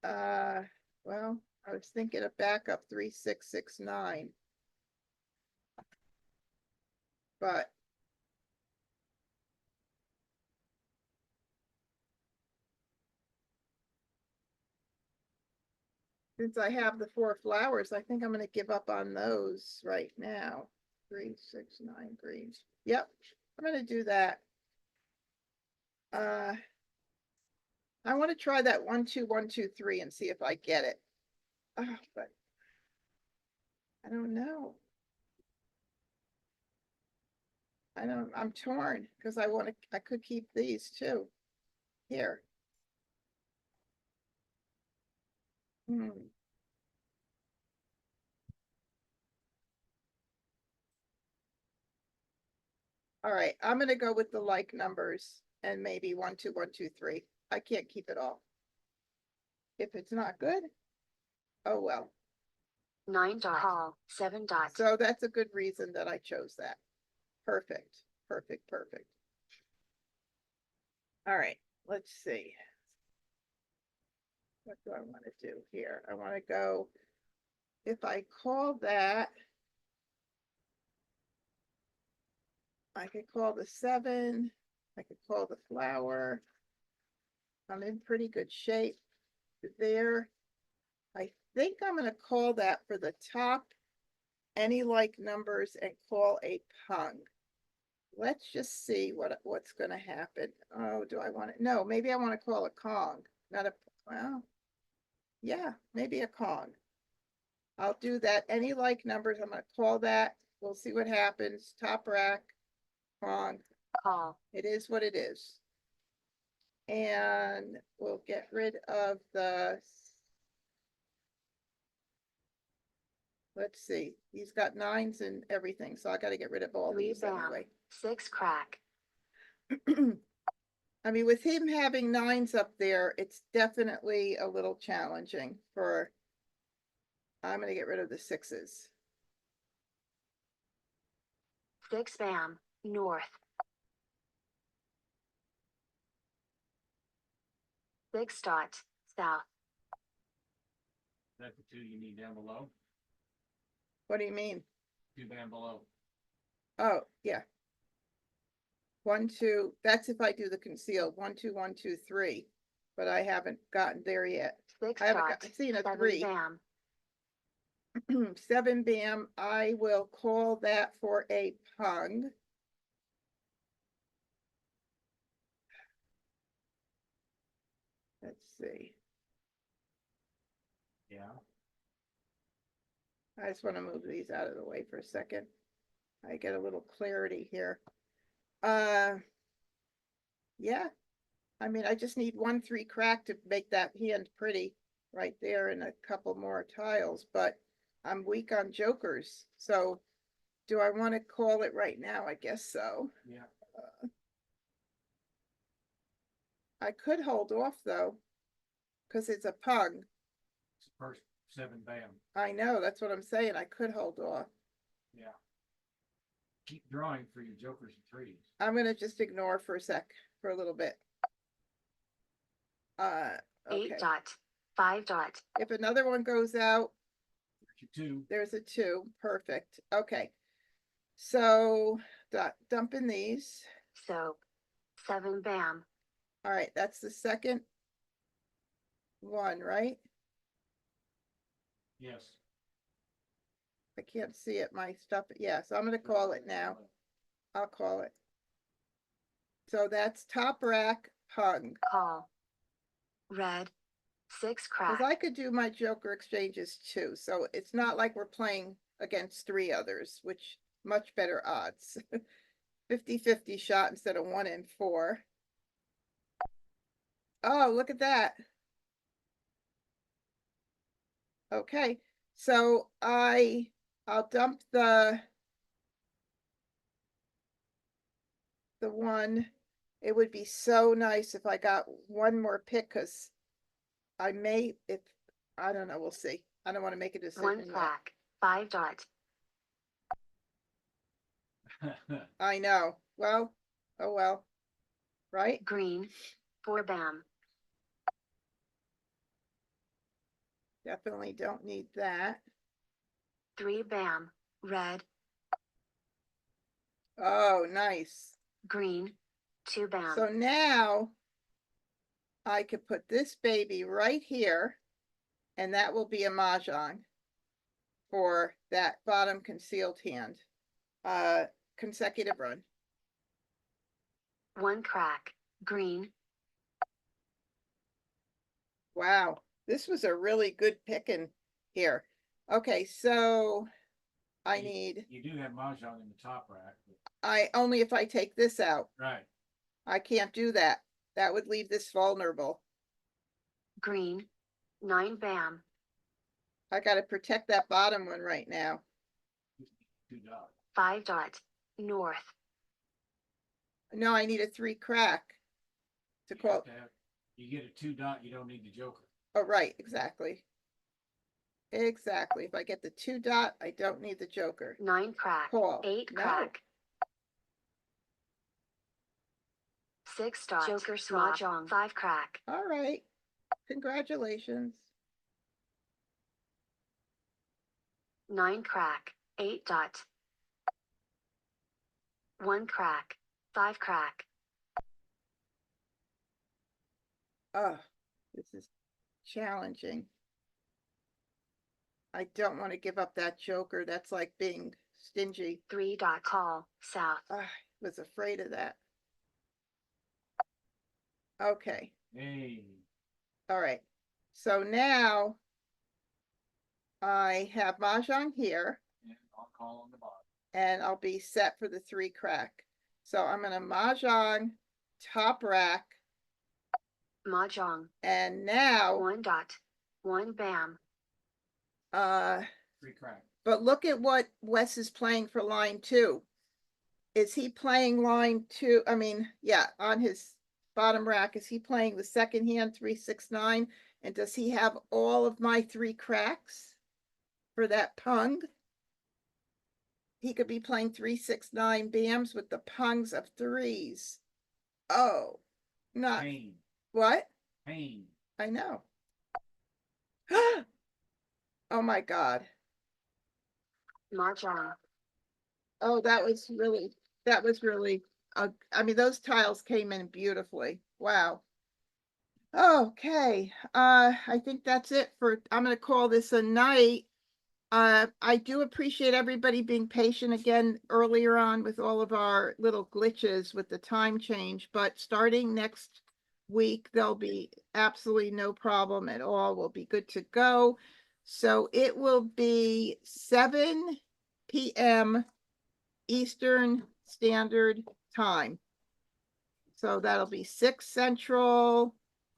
Well, I was thinking of backup 3, 6, 6, 9. But since I have the 4 flowers, I think I'm going to give up on those right now. 3, 6, 9 greens. Yep, I'm going to do that. I want to try that 1, 2, 1, 2, 3 and see if I get it. But I don't know. I'm torn because I could keep these too. Here. All right, I'm gonna go with the like numbers and maybe 1, 2, 1, 2, 3. I can't keep it all. If it's not good, oh well. 9 dot. Call. 7 dot. So that's a good reason that I chose that. Perfect, perfect, perfect. All right, let's see. What do I want to do here? I want to go, if I call that, I could call the 7, I could call the flower. I'm in pretty good shape there. I think I'm going to call that for the top, any like numbers, and call a pung. Let's just see what's going to happen. Oh, do I want it? No, maybe I want to call a Kong, not a, well, yeah, maybe a Kong. I'll do that. Any like numbers, I'm going to call that. We'll see what happens. Top rack, Kong. Call. It is what it is. And we'll get rid of the, let's see, he's got 9s and everything, so I got to get rid of all 3 these bam. anyway. 6 crack. I mean, with him having 9s up there, it's definitely a little challenging for, I'm going to get rid of the 6s. 6 bam. North. 6 dot. South. Is that the 2 you need down below? What do you mean? 2 bam below. Oh, yeah. 1, 2, that's if I do the concealed, 1, 2, 1, 2, 3, but I haven't gotten there yet. 6 I haven't dot. got, seen a 7 3. bam. 7 bam, I will call that for a pung. Let's see. Yeah. I just want to move these out of the way for a second. I get a little clarity here. Yeah. I mean, I just need 1 3 crack to make that hand pretty right there and a couple more tiles, but I'm weak on jokers. So do I want to call it right now? I guess so. Yeah. I could hold off though, because it's a pug. It's the first 7 bam. I know, that's what I'm saying. I could hold off. Yeah. Keep drawing for your jokers and threes. I'm gonna just ignore for a sec, for a little bit. 8 Okay. dot. 5 dot. If another one goes out, There's your 2. there's a 2. Perfect. Okay. So dumping these. Soap. 7 bam. All right, that's the second one, right? Yes. I can't see it, my stuff. Yeah, so I'm gonna call it now. I'll call it. So that's top rack pug. Call. Red. 6 crack. Because I could do my joker exchanges too, so it's not like we're playing against 3 others, which much better odds. 50-50 shot instead of 1 and 4. Oh, look at that. Okay, so I'll dump the one. It would be so nice if I got one more pick, because I may, if I don't know, we'll see. I don't want to make a 1 decision yet. crack. 5 dot. I know. Well, oh well. Right? Green. 4 bam. Definitely don't need that. 3 bam. Red. Oh, nice. Green. 2 bam. So now I could put this baby right here, and that will be a mahjong for that bottom concealed hand. Consecutive run. 1 crack. Green. Wow, this was a really good picking here. Okay, so I You- need, You do have Mahjong in the top rack. But, only if I take this out. right. I can't do that. That would leave this vulnerable. Green. 9 bam. I gotta protect that bottom one right now. 2 dots. 5 dot. North. No, I need a 3 crack to You call. have to have, you get a 2 dot, you don't need the joker. Oh, right, exactly. Exactly. If I get the 2 dot, I don't need the joker. 9 crack. Call. 8 No. crack. 6 dot. Joker swap. Mahjong. 5 crack. All right. Congratulations. 9 crack. 8 dot. 1 crack. 5 crack. Oh, this is challenging. I don't want to give up that joker. That's like being stingy. 3 dot. Call. South. I was afraid of that. Okay. Hey. All right. So now I have mahjong here, And I'll call on the bottom. and I'll be set for the 3 crack. So I'm gonna mahjong top rack, Mahjong. and now 1 dot. 1 bam. 3 crack. but look at what Wes is playing for line 2. Is he playing line 2? I mean, yeah, on his bottom rack, is he playing the second hand 3, 6, 9? And does he have all of my 3 cracks for that pung? He could be playing 3, 6, 9 bams with the pungs of 3s. Oh, not Pain. what? Pain. I know. Oh my God. Mahjong. Oh, that was really, I mean, those tiles came in beautifully. Wow. Okay, I think that's it for, I'm gonna call this a night. I do appreciate everybody being patient again earlier on with all of our little glitches with the time change, but starting next week, there'll be absolutely no problem at all. We'll be good to go. So it will be 7 p.m. Eastern Standard Time. So that'll be 6 Central,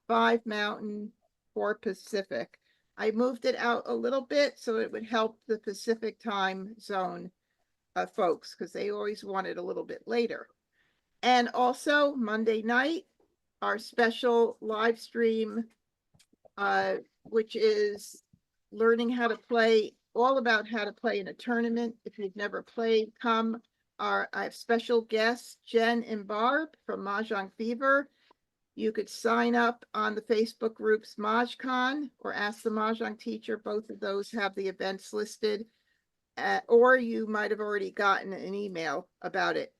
5 Mountain, 4 Pacific. I moved it out a little bit so it would help the Pacific time zone folks, because they always want it a little bit later. And also Monday night, our special live stream, which is learning how to play, all about how to play in a tournament. If you've never played, come. I have special guests, Jen and Barb from Mah Jongg Fever. You could sign up on the Facebook groups MahjCon or Ask the Mah Jongg Teacher. Both of those have the events listed. Or you might have already gotten an email about it.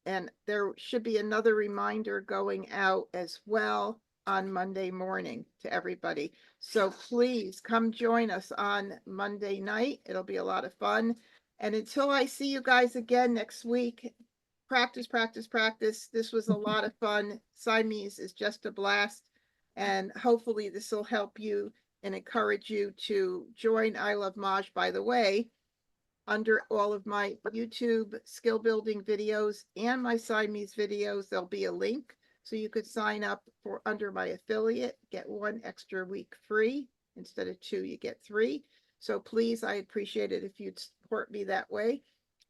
And there should be another reminder going out as well on Monday morning to everybody. So please come join us on Monday night. It'll be a lot of fun. And until I see you guys again next week, practice, practice, practice. This was a lot of fun. Siamese is just a blast. And hopefully this will help you and encourage you to join I Love Maj. By the way, under all of my YouTube skill building videos and my Siamese videos, there'll be a link. So you could sign up for under my affiliate, get 1 extra week free. Instead of 2, you get 3. So please, I appreciate it if you'd support me that way.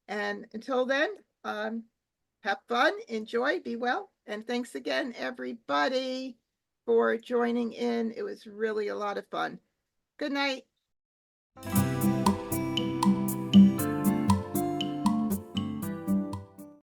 And until then, have fun, enjoy, be well. And thanks again, everybody, for joining in. It was really a lot of fun. Good night.